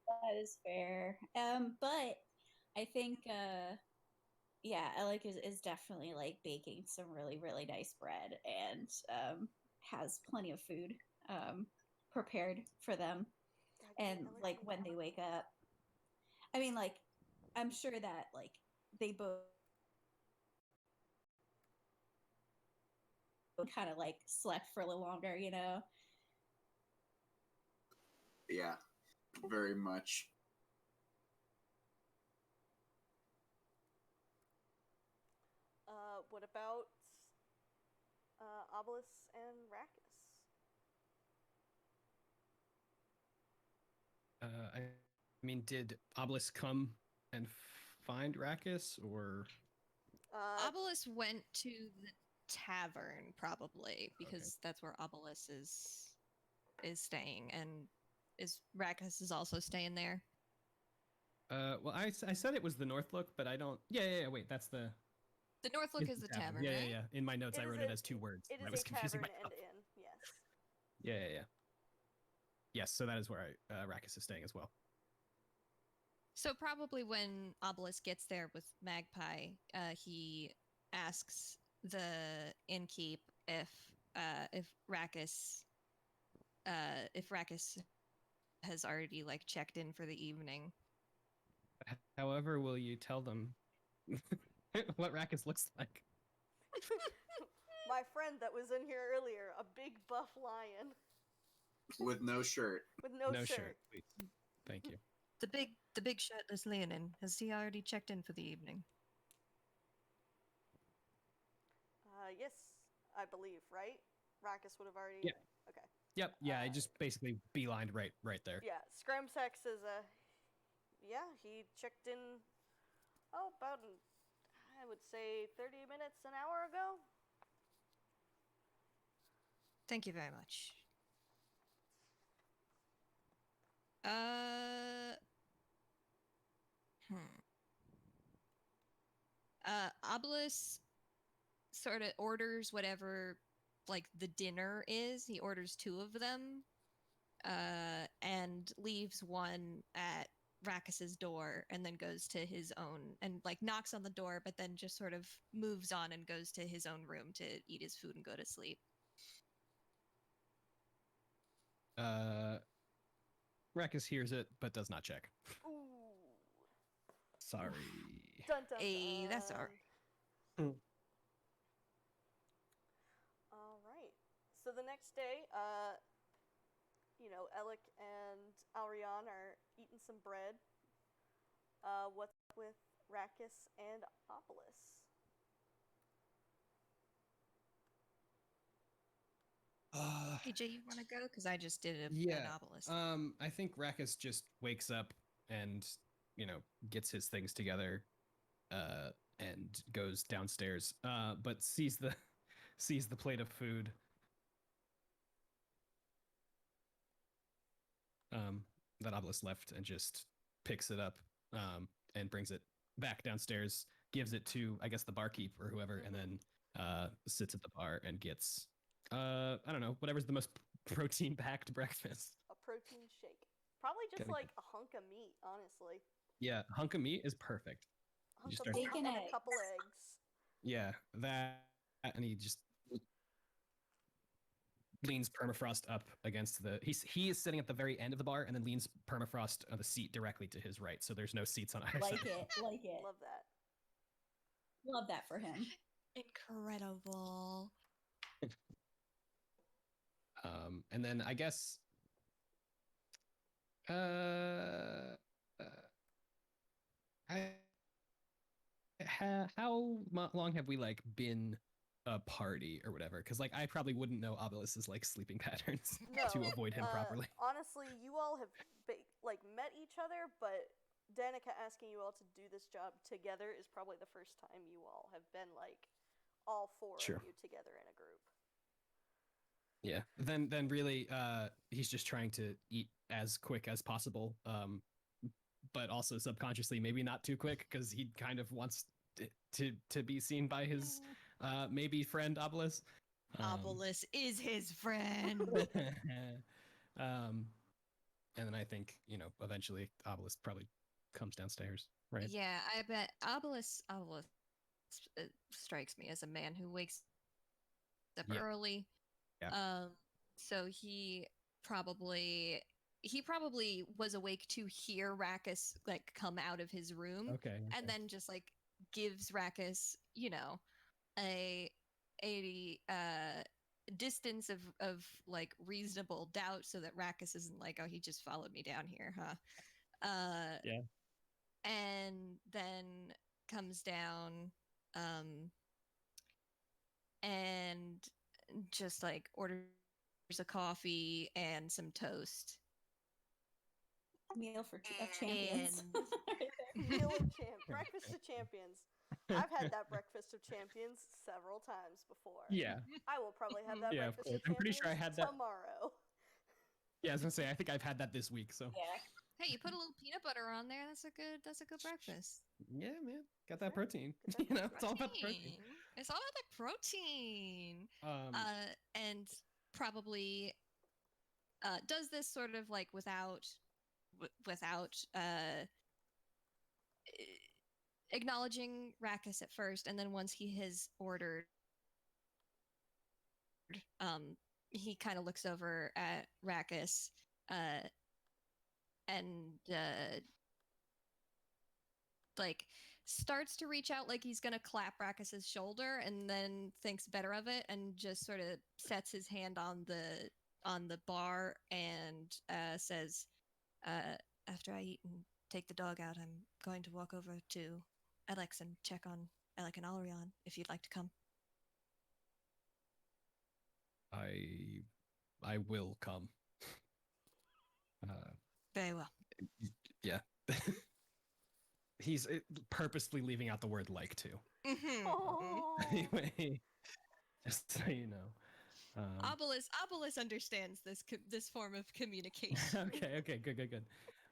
That is fair. But I think yeah, Alec is definitely like baking some really, really nice bread and has plenty of food prepared for them. And like when they wake up, I mean, like, I'm sure that like they both kind of like slept for a little longer, you know? Yeah, very much. What about Obelisk and Rackus? I mean, did Obelisk come and find Rackus, or Obelisk went to the tavern probably because that's where Obelisk is staying, and is Rackus is also staying there. well, I said it was the North Look, but I don't. Yeah. Wait, that's the. The North Look is the tavern, right? Yeah. In my notes, I wrote it as 2 words. It I is was a confusing tavern myself. and inn, yes. Yeah. Yes, so that is where Rackus is staying as well. So probably when Obelisk gets there with Magpie, he asks the innkeep if Rackus has already like checked in for the evening. However, will you tell them what Rackus looks like? My friend that was in here earlier, a big buff lion With no shirt. with no, No shirt. please. Thank you. The big shirtless Leonin, has he already checked in for the evening? Yes, I believe, right? Rackus would have already. Yeah. Okay. Yep. Yeah, I just basically beelined right there. Yeah, Scramsack says, yeah, he checked in, about, I would say 30 minutes, an hour ago. Thank you very much. Obelisk sort of orders whatever like the dinner is. He orders 2 of them, and leaves one at Rackus's door, and then goes to his own and like knocks on the door, but then just sort of moves on and goes to his own room to eat his food and go to sleep. Rackus hears it, but does not check. Ooh. Sorry. Dun dun dun. Hey, that's all right. All right. So the next day, Alec and Alrion are eating some bread. What's up with Rackus and Obelisk? AJ, you want to go? Because I just did an Obelisk. I think Rackus just wakes up and gets his things together, and goes downstairs. But sees the plate of food. That Obelisk left, and just picks it up, and brings it back downstairs. Gives it to, I guess, the barkeep or whoever, and then sits at the bar and gets, I don't know, whatever's the most protein-packed breakfast. A protein shake. Probably just Kinda like a hunk of meat, honestly. Yeah, a hunk of meat is perfect. Hunk Just of starts- meat and a couple eggs. Yeah, that, and he just leans permafrost up against the. He is sitting at the very end of the bar, and then leans permafrost on the seat directly to his right. So there's no seats on either Like side. it. Love that. Love that for him. Incredible. And then I guess, how long have we like been a party or whatever? Because like I probably wouldn't know Obelisk's like sleeping patterns to avoid him properly. Honestly, you all have met each other, but Danica asking you all to do this job together is probably the first time you all have been like all 4 Sure. of you together in a group. Yeah. Then really, he's just trying to eat as quick as possible. But also subconsciously maybe not too quick, because he kind of wants to be seen by his maybe friend Obelisk. Obelisk is his friend. And then I think eventually Obelisk probably comes downstairs, right? Yeah, I bet Obelisk strikes me as a man who wakes up Yeah. early. Yeah. So he probably was awake to hear Rackus like come out of his room, Okay. and then just like gives Rackus, a distance of like reasonable doubt, so that Rackus isn't like, oh, he just followed me down here, huh? Yeah. And then comes down, and just like orders a coffee and some toast. Meal of champions. Meal of breakfast of champions. I've had that breakfast of champions several times before. Yeah. I will probably have that Yeah, of breakfast course. of I'm pretty champions sure I had that tomorrow. Yeah, I was gonna say I think I've had that this week, so Yeah. Hey, you put a little peanut butter on there. That's a good breakfast. yeah, man, got that Sure. protein. Get that It's all about the protein. It's all about the protein. And probably does this sort of like without acknowledging Rackus at first, and then once he has ordered, he kind of looks over at Rackus, and like starts to reach out like he's gonna clap Rackus's shoulder, and then thinks better of it and just sort of sets his hand on the bar and says, after I eat and take the dog out, I'm going to walk over to Alex and check on Alec and Alrion if you'd like to come. I will come. Very well. Yeah. He's purposely leaving out the word "like" to. Oh. Anyway, just so you know. Obelisk understands this form of communication. Okay, good.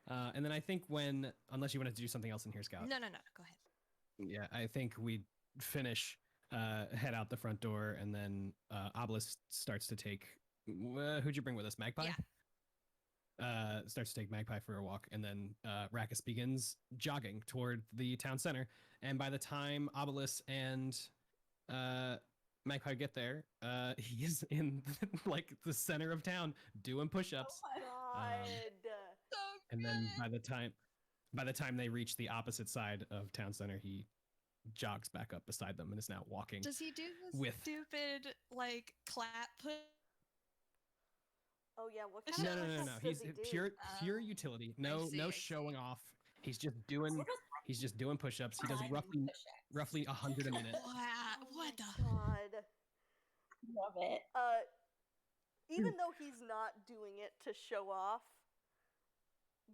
And then I think unless you wanted to do something else in here, Scout. No, go ahead. Yeah, I think we finish, head out the front door, and then Obelisk starts to take. Who'd you bring with us? Magpie? Yeah. Starts to take Magpie for a walk, and then Rackus begins jogging toward the town center. And by the time Obelisk and Magpie get there, he is in like the center of town doing push-ups. Oh my God. And then by the time they reach the opposite side of town center, he jogs back up beside them and is now walking. Does he do this stupid like clap push? Oh yeah, what kind of No. push-ups He's does he do? pure utility. No showing off. He's just doing push-ups. He does roughly 100 a minute. Wow, what the? God. Love it. Even though he's not doing it to show off,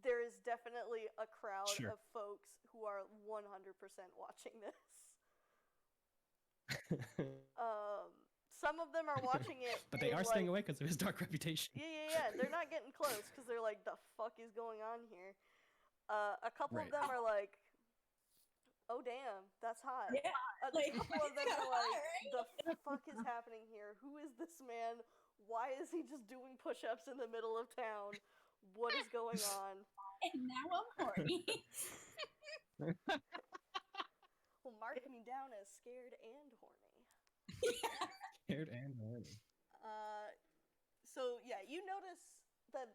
there is definitely a crowd of folks who are 100% watching this. Some of them are watching it, but they are staying away because of his dark reputation. Yeah. They're not getting close because they're like, the fuck is going on here? A couple of them are like, oh damn, that's hot. Yeah, A couple of them are like, the fuck is happening here? Who is this man? Why is he just doing push-ups in the middle of town? What is going on? And now I'm horny. Well, mark me down as scared and horny. Scared and horny. So yeah, you notice that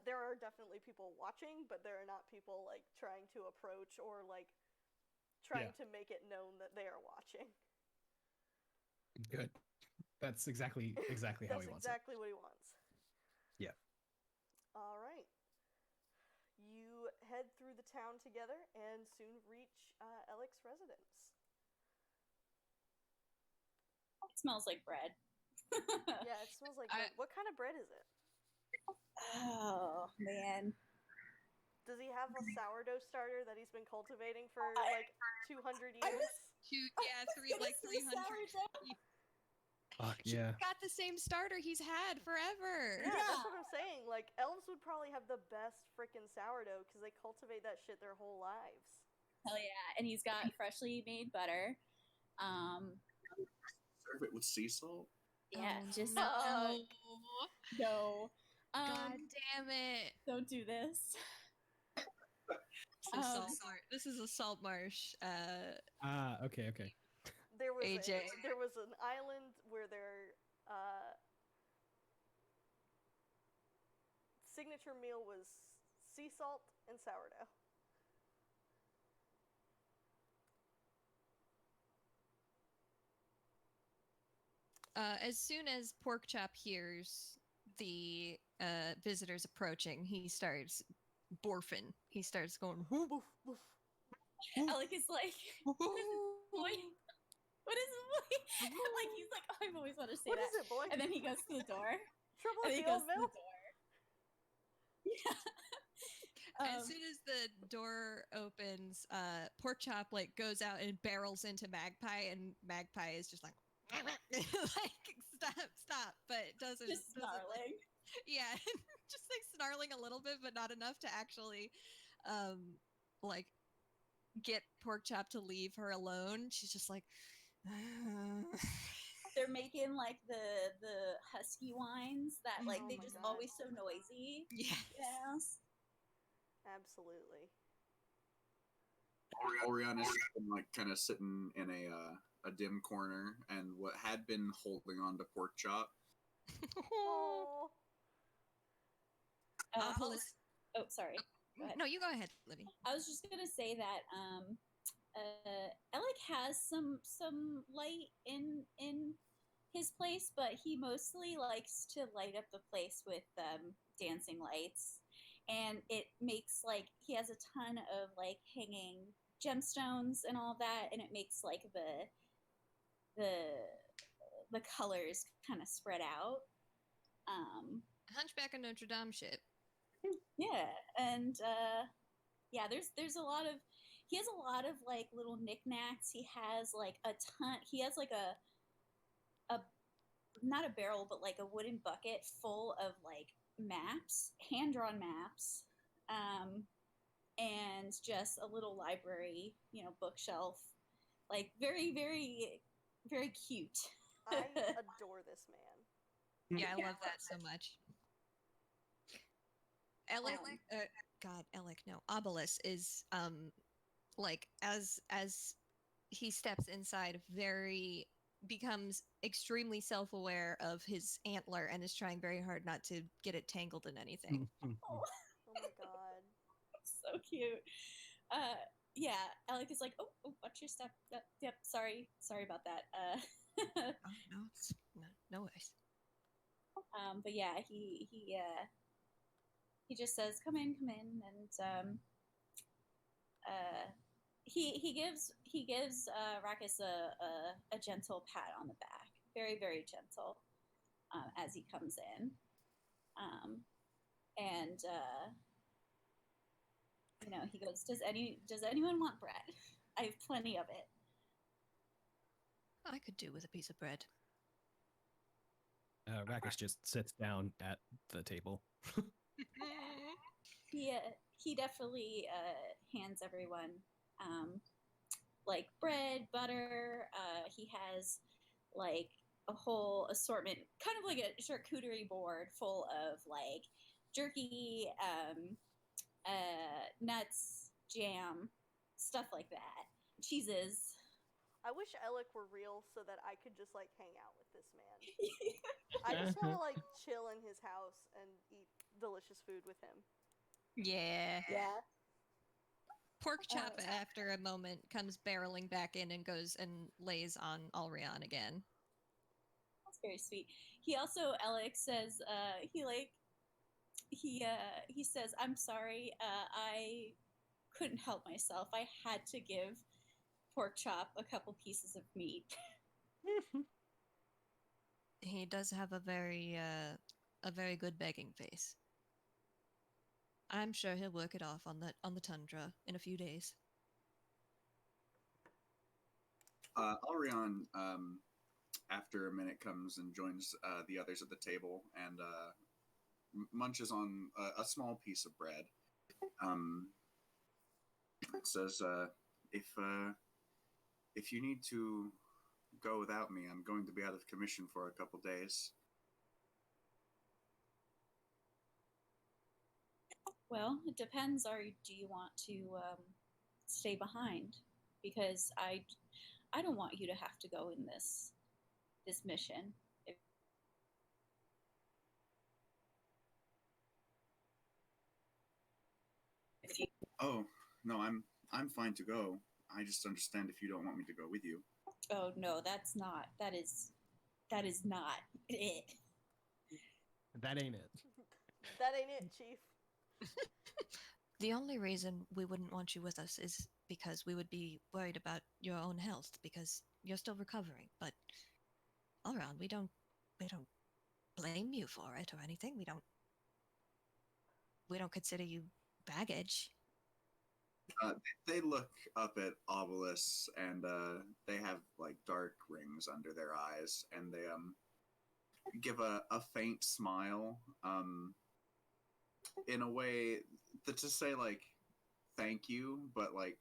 there are definitely people watching, but there are not people like trying to approach or like trying to make it known that they are watching. Good. That's exactly how he wants it. That's exactly what he wants. Yeah. All right. You head through the town together and soon reach Alec's residence. It smells like bread. Yeah, it smells like bread. What kind of bread is it? Oh, man. Does he have a sourdough starter that he's been cultivating for like 200 years? 300. Fuck yeah. Got the same starter he's had forever. Yeah, that's what I'm saying. Like, elves would probably have the best freaking sourdough because they cultivate that shit their whole lives. Hell yeah. And he's got freshly made butter. serve it with sea salt? Yeah, Oh, just no. no. God damn it. Don't do this. This is a salt marsh. Okay. There was AJ. there was an island where their signature meal was sea salt and sourdough. As soon as Porkchop hears the visitors approaching, he starts borfing. He starts going, whoof, Woof, woof. Alec is like, what is it, boy? What is it, boy? Like, he's like, oh, I've always wanted to say What that. is it, boy? And then he goes to the door. Trouble And at he the goes old to the mill? door. Yeah. As soon as the door opens, Porkchop like goes out and barrels into Magpie, and Magpie is just like, like stop, but doesn't Just snarling. Yeah, just like snarling a little bit, but not enough to actually, like get Porkchop to leave her alone. She's just like. They're making like the husky whines that like Oh they my just God. always so noisy. Yes. Yes. Absolutely. Oriana's just been like kind of sitting in a dim corner, and what had been holding on to Porkchop. Oh. Opolis. Oh, sorry. Go ahead. No, you go ahead, Libby. I was just gonna say that Alec has some light in his place, but he mostly likes to light up the place with dancing lights, and it makes like he has a ton of like hanging gemstones and all that, and it makes like the colors kind of spread out. Hunchback of Notre Dame shit. Yeah, and yeah, there's a lot of he has a lot of like little knickknacks. He has like a ton. He has like a not a barrel, but like a wooden bucket full of like maps, hand drawn maps, and just a little library, bookshelf, like very very very cute. I adore this man. Yeah, I love that so much. Alec, Obelisk is like as he steps inside, becomes extremely self-aware of his antler and is trying very hard not to get it tangled in anything. Oh my God. So cute. Yeah, Alec is like, oh, watch your step. Yep, sorry about that. Oh, no worries. But yeah, he just says, come in, and he gives Rakis a gentle pat on the back, very very gentle, as he comes in, and he goes, does anyone want bread? I have plenty of it. I could do with a piece of bread. Rakish just sits down at the table. He definitely hands everyone like bread, butter. He has like a whole assortment, kind of like a charcuterie board full of like jerky, nuts, jam, stuff like that, cheeses. I wish Alec were real so that I could just like hang out with this man. I just want to like chill in his house and eat delicious food with him. Yeah. Porkchop, after a moment, comes barreling back in and goes and lays on Alrion again. That's very sweet. He also, Alec says, he says, I'm sorry, I couldn't help myself. I had to give Porkchop a couple pieces of meat. He does have a very good begging face. I'm sure he'll work it off on the tundra in a few days. Alrion, after a minute, comes and joins the others at the table and munches on a small piece of bread. It says, if you need to go go without me. I'm going to be out of commission for a couple days. Well, it depends. Do you want to stay behind? Because I don't want you to have to go in this mission. If you, Oh, no, I'm fine to go. I just understand if you don't want me to go with you. oh no, that is not it. That ain't it. That ain't it, Chief. The only reason we wouldn't want you with us is because we would be worried about your own health because you're still recovering. But all around, we don't blame you for it or anything. We don't consider you baggage. They look up at Obelisk, and they have like dark rings under their eyes, and they give a faint smile, in a way that to say like thank you, but like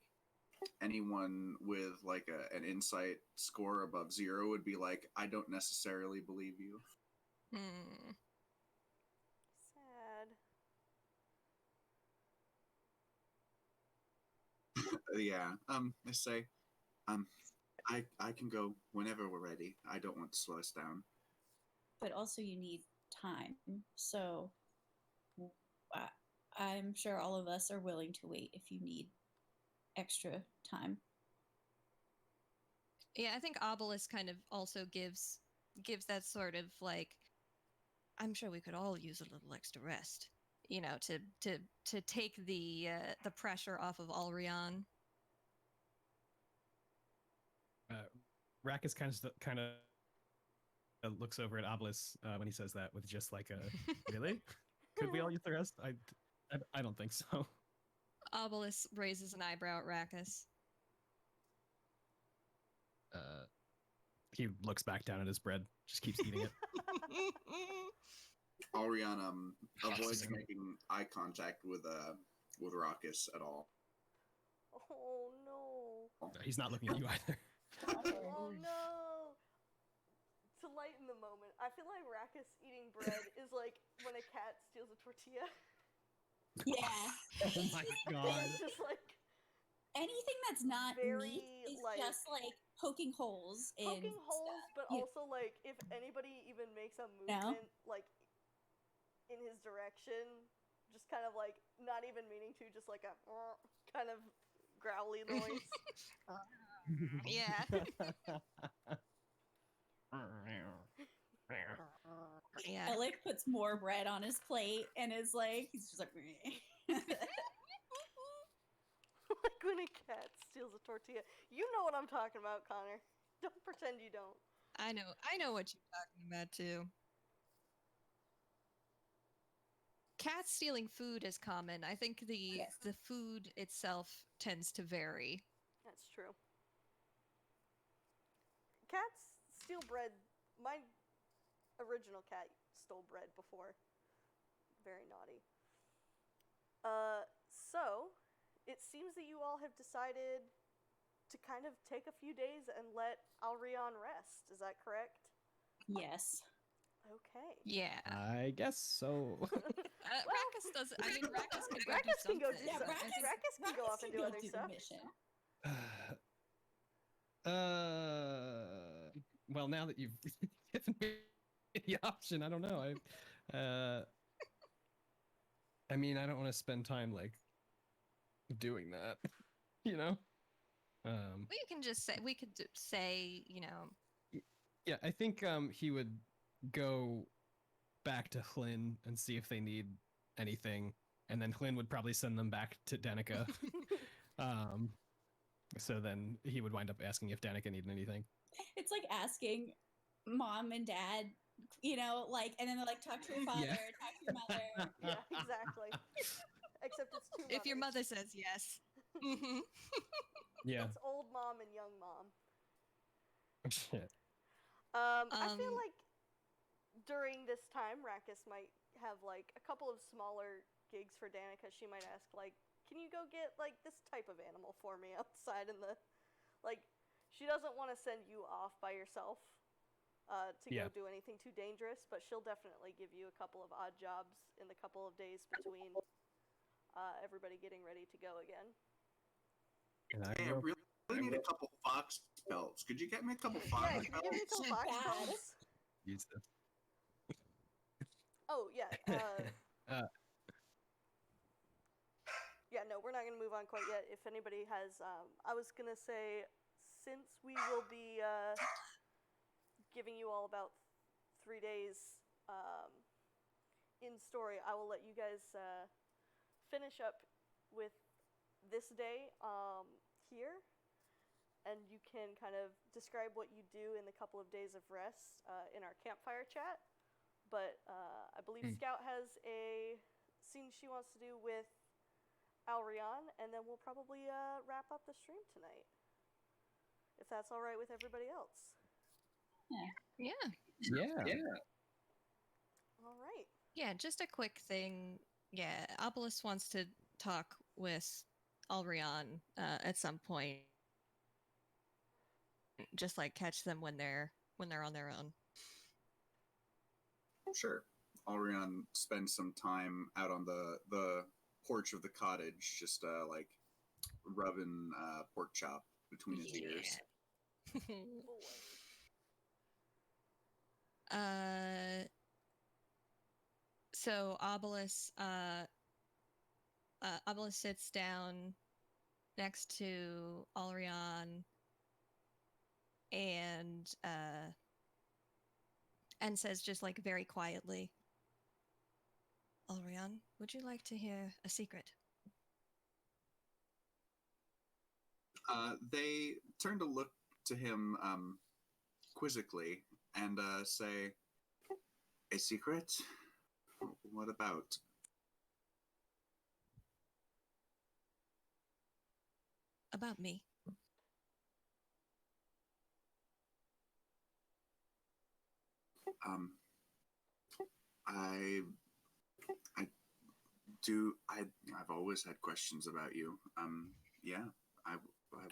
anyone with like an insight score above 0 would be like, I don't necessarily believe you. Hmm. Sad. Yeah. They say, I can go whenever we're ready. I don't want to slow us down. But also you need time. So I'm sure all of us are willing to wait if you need extra time. Yeah, I think Obelisk kind of also gives that sort of like, I'm sure we could all use a little extra rest, to take the pressure off of Alrion. Rakus kind of looks over at Obelisk when he says that with just like a really? Could we all use the rest? I don't think so. Obelisk raises an eyebrow at Rakus. He looks back down at his bread, just keeps eating it. Ariana avoids making eye contact with Rakus at all. Oh no. He's not looking at you either. Oh no. To lighten the moment, I feel like Rakus eating bread is like when a cat steals a tortilla. Yeah. Oh my god. It's just like Anything that's not very, meat is like, just like poking holes in poking holes, stuff. but also like if anybody even makes a movement like in his direction, just kind of like not even meaning to, just like a kind of growly noise. Yeah. Yeah. Alec puts more bread on his plate and is like, he's just like, Like when a cat steals a tortilla. You know what I'm talking about, Connor. Don't pretend you don't. I know what you're talking about too. Cats stealing food is common. I think the food itself tends to vary. That's true. Cats steal bread. My original cat stole bread before. Very naughty. So, it seems that you all have decided to kind of take a few days and let Alrion rest. Is that correct? yes. Okay. Yeah. I guess so. Rakus does. I mean, Rakus can go Rakus do can go something. do Yeah, something. Rakus can go off and do other stuff. Well, now that you've given me the option, I don't know. I mean, I don't want to spend time like doing that, you know. Well, you can just say we could say, Yeah, I think he would go back to Hlyn and see if they need anything, and then Hlyn would probably send them back to Danica. So then he would wind up asking if Danica needed anything. It's like asking mom and dad, like, and then they're like, talk to your father, talk to your mother. Yeah, exactly. Except it's two mothers. if your mother says yes. Yeah. It's old mom and young mom. Shit. I feel like during this time, Rakus might have like a couple of smaller gigs for Danica. She might ask like, "Can you go get like this type of animal for me outside in the, like?" she doesn't want to send you off by yourself to Yeah. go do anything too dangerous, but she'll definitely give you a couple of odd jobs in the couple of days between everybody getting ready to go again. And I Hey, I will. really need a couple fox pelts. Could you get me a couple Yeah, fox can you give me a pelts? couple fox Bad. pelts? Use this. Oh, yeah. Yeah, no, we're not going to move on quite yet. If anybody has, I was going to say, since we will be giving you all about 3 days in story, I will let you guys finish up with this day here, and you can kind of describe what you do in the couple of days of rest in our campfire chat. But I believe Scout has a scene she wants to do with Alrion, and then we'll probably wrap up the stream tonight, if that's all right with everybody else. Yeah. Yeah. All right. Yeah, just a quick thing. Yeah, Obelisk wants to talk with Alrion at some point. Just like catch them when they're on their own. Sure. Alrion spends some time out on the porch of the cottage, just like rubbing pork chop between his ears. So Obelisk sits down next to Alrion and says just like very quietly, Alrion, would you like to hear a secret? They turn to look to him quizzically and say, "A secret? What about?" About me. I I've always had questions about you. Yeah, I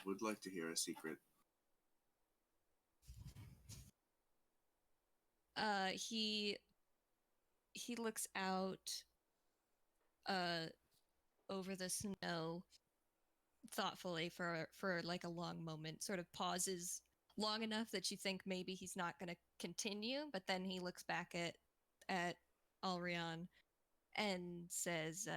would like to hear a secret. He looks out over the snow thoughtfully for like a long moment, sort of pauses long enough that you think maybe he's not going to continue, but then he looks back at Alrion and says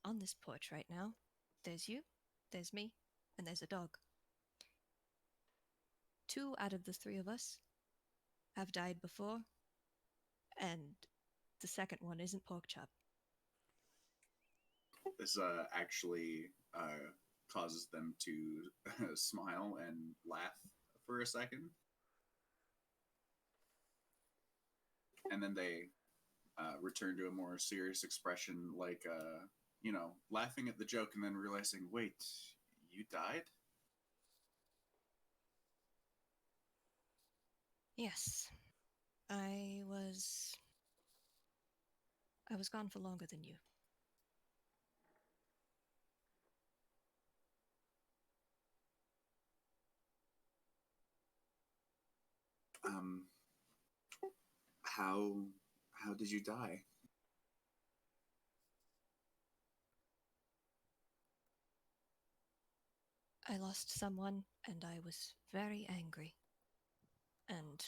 on this porch right now, there's you, there's me, and there's a dog. 2 out of the 3 of us have died before, and the second one isn't pork chop. This actually causes them to smile and laugh for a second. And then they return to a more serious expression, like, laughing at the joke and then realizing, wait, you died? Yes. I was gone for longer than you. How did you die? I lost someone, and I was very angry. And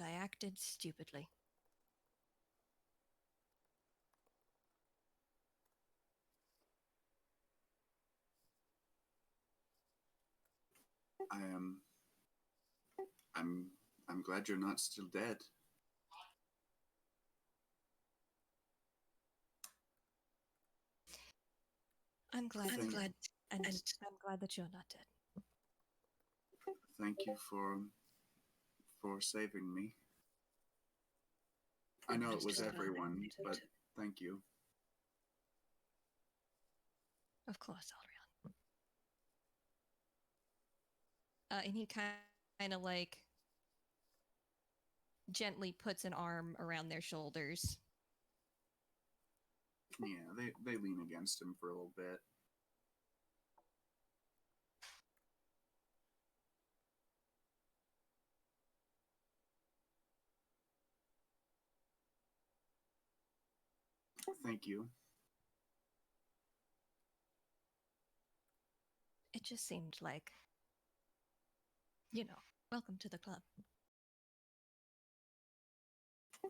I acted stupidly. I'm glad you're not still dead. I'm glad, Thank- and I'm glad that you're not dead. Thank you for saving me. I know it was everyone, but thank you. Of course, Alrion. And he kind of like gently puts an arm around their shoulders. Yeah, they lean against him for a little bit. Thank you. It just seemed like, welcome to the club.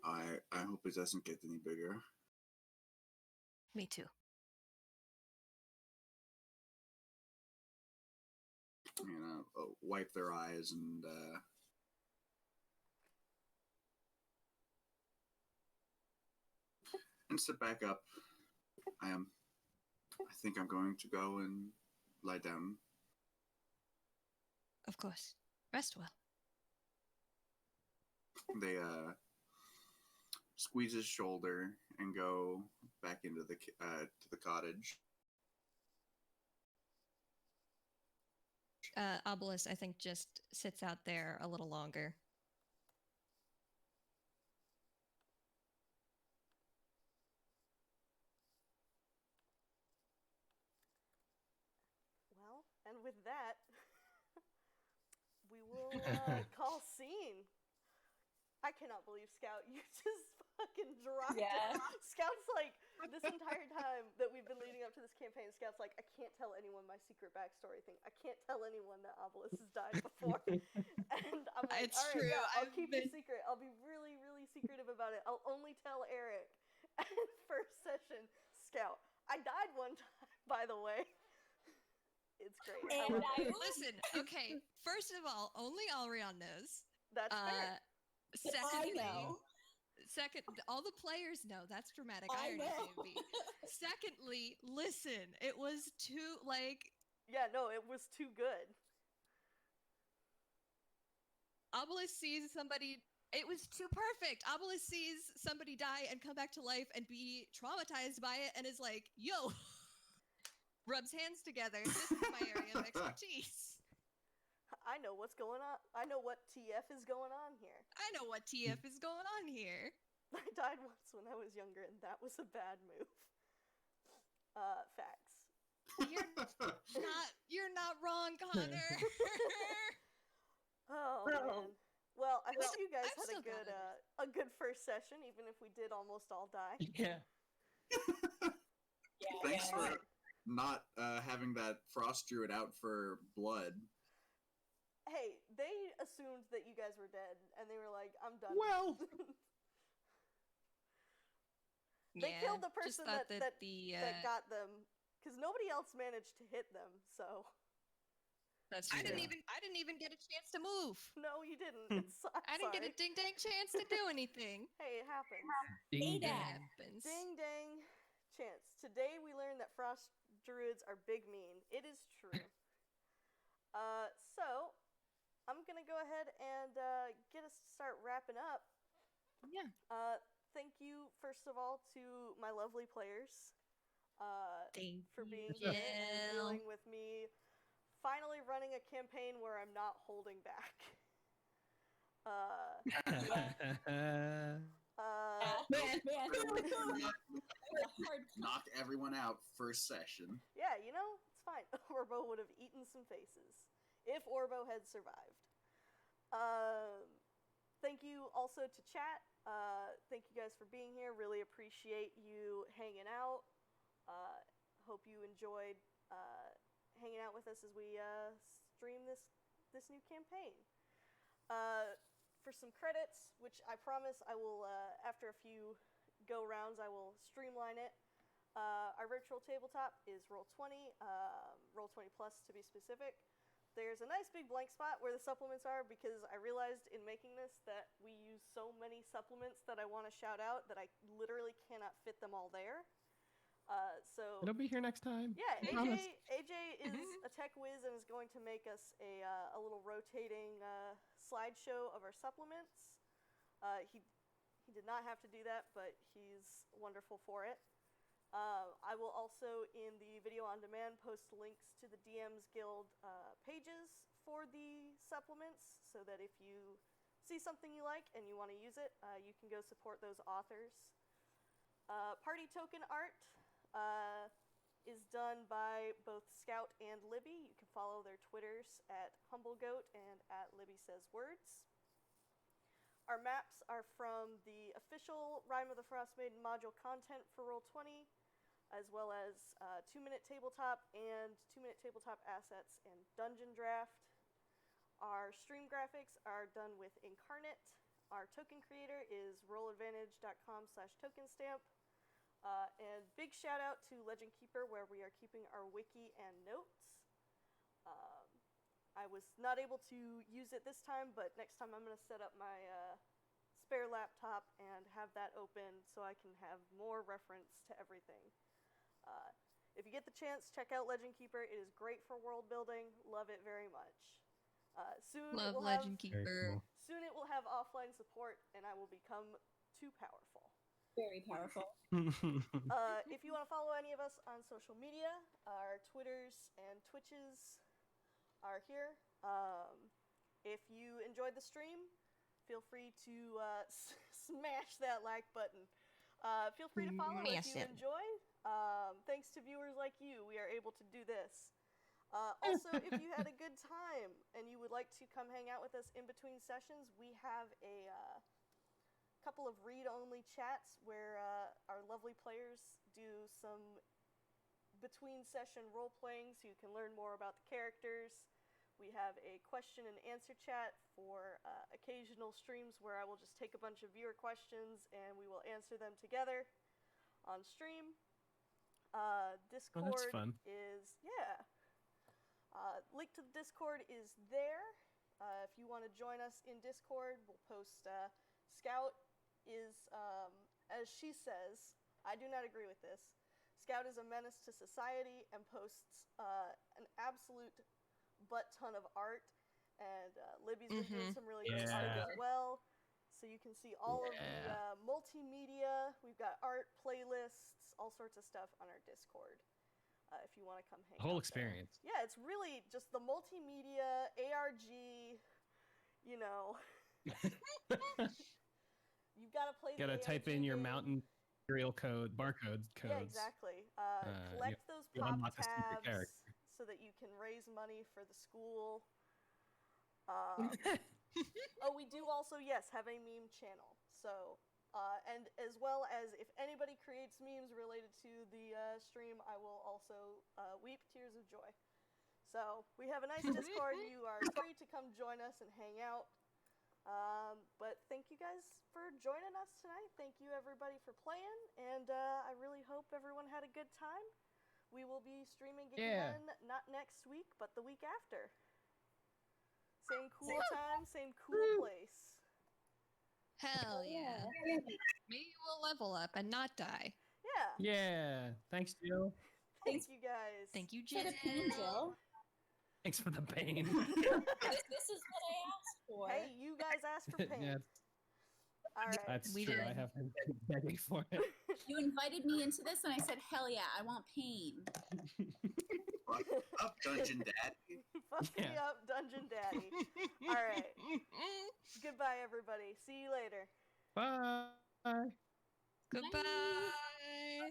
I hope it doesn't get any bigger. Me too. Wipe their eyes and sit back up. I think I'm going to go and lie down. Of course. Rest well. They squeeze his shoulder and go back into the to the cottage. Obelisk, I think, just sits out there a little longer. Well, and with that, we will call scene. I cannot believe, Scout, you just fucking dropped Yeah. it. Scout's like, this entire time that we've been leading up to this campaign, Scout's like, I can't tell anyone my secret backstory thing. I can't tell anyone that Obelisk has died before. And I'm like, It's all right, true. yeah, I'll I've keep been- it secret. I'll be really, really secretive about it. I'll only tell Eric. And first session, Scout, I died one time, by the way. It's great. I And love it. Listen, okay, first of all, only Alrion knows. That's fair. Secondly, know. all the players know. That's dramatic I irony, know. baby. Secondly, listen, it was too, Yeah, no, it was too good. Obelisk sees somebody. It was too perfect. Obelisk sees somebody die and come back to life and be traumatized by it and is like, yo, rubs hands together. This is my area of expertise. I know what's going on. I know what TF is going on here. I know what TF is going on here. I died once when I was younger, and that was a bad move. Facts. You're not wrong, Connor. Oh man. Well, I hope you guys I'm had still a good first session, even if we did almost all die. Yeah. Yeah. Thanks yeah. for not having that frost druid out for blood. Hey, they assumed that you guys were dead, and they were like, "I'm done." Well, They killed the just person thought that the got them, because nobody else managed to hit them. So I true. didn't even get a chance to move. no, you didn't. It's I didn't get a sorry. ding dang chance to do anything. Hey, it happens. ding Hey, dang. Dad. Happens. Ding dang chance. Today we learned that frost druids are big mean. It is true. So I'm gonna go ahead and get us to start wrapping up. Yeah. Thank you first of all to my lovely players Thank for being you. here and dealing with me finally running a campaign where I'm not holding back. Man. Hard. Knock everyone out first session. Yeah, it's fine. Orbo would have eaten some faces if Orbo had survived. Thank you also to chat. Thank you guys for being here. Really appreciate you hanging out. Hope you enjoyed hanging out with us as we stream this new campaign. For some credits, which I promise I will, after a few go rounds, I will streamline it. Our virtual tabletop is Roll20, Roll20 Plus to be specific. There's a nice big blank spot where the supplements are because I realized in making this that we use so many supplements that I want to shout out that I literally cannot fit them all there. So It'll be here next time. yeah, Promise. AJ is a tech whiz and is going to make us a little rotating slideshow of our supplements. He did not have to do that, but he's wonderful for it. I will also, in the video on demand, post links to the DM's Guild pages for the supplements, so that if you see something you like and you want to use it, you can go support those authors. Party token art is done by both Scout and Libby. You can follow their Twitters at HumbleGoat and at Libby Says Words. Our maps are from the official Rime of the Frostmaiden module content for Roll20, as well as 2-minute tabletop and 2-minute tabletop assets and Dungeon Draft. Our stream graphics are done with Incarnate. Our token creator is rolladvantage.com/tokenstamp. And big shout out to Legend Keeper, where we are keeping our wiki and notes. I was not able to use it this time, but next time I'm going to set up my spare laptop and have that open so I can have more reference to everything. If you get the chance, check out Legend Keeper. It is great for world building. Love it very much. Soon Love it will Legend have, Keeper. Cool. Soon it will have offline support, and I will become too powerful. Very powerful. If you want to follow any of us on social media, our Twitters and Twitches are here. If you enjoyed the stream, feel free to smash that like button. Feel free to follow if Smash you it. enjoy. Thanks to viewers like you, we are able to do this. Also, if you had a good time and you would like to come hang out with us in between sessions, we have a couple of read-only chats where our lovely players do some between-session role-playing so you can learn more about the characters. We have a question and answer chat for occasional streams where I will just take a bunch of viewer questions and we will answer them together on stream. Discord that's fun. is, link to the Discord is there. If you want to join us in Discord, we'll post Scout is, as she says, I do not agree with this. Scout is a menace to society and posts an absolute butt ton of art, and Libby's been doing some really good art as well. So you can see all of the multimedia. We've got art, playlists, all sorts of stuff on our Discord. If you want to come hang out Whole there. experience. Yeah, it's really just the multimedia, ARG, you know. You've got to play Gotta the type ARG in your game. mountain serial code, barcode codes. Yeah, exactly. Collect those you pop unlock a secret tabs character. so that you can raise money for the school. Oh, we do also, yes, have a meme channel. So, and as well as if anybody creates memes related to the stream, I will also weep tears of joy. So, we have a nice Discord. You are free to come join us and hang out. But thank you guys for joining us tonight. Thank you everybody for playing, and I really hope everyone had a good time. We will be streaming again, not next week, but the week after. Same cool time, same cool place. Hell yeah. Maybe we'll level up and not die. Yeah. Yeah. Thanks, Jill. Thank you guys. Thank you, For Jill. the pain, Jill. Thanks for the pain. This is what I asked for. Hey, you guys asked for pain. Yeah, All right. that's We true. did. I have been begging for it. You invited me into this, and I said, "Hell yeah, I want pain." Up, Dungeon Daddy. Fuck me Yeah. up, Dungeon Daddy. All right. Goodbye, everybody. See you later. Bye. Goodbye.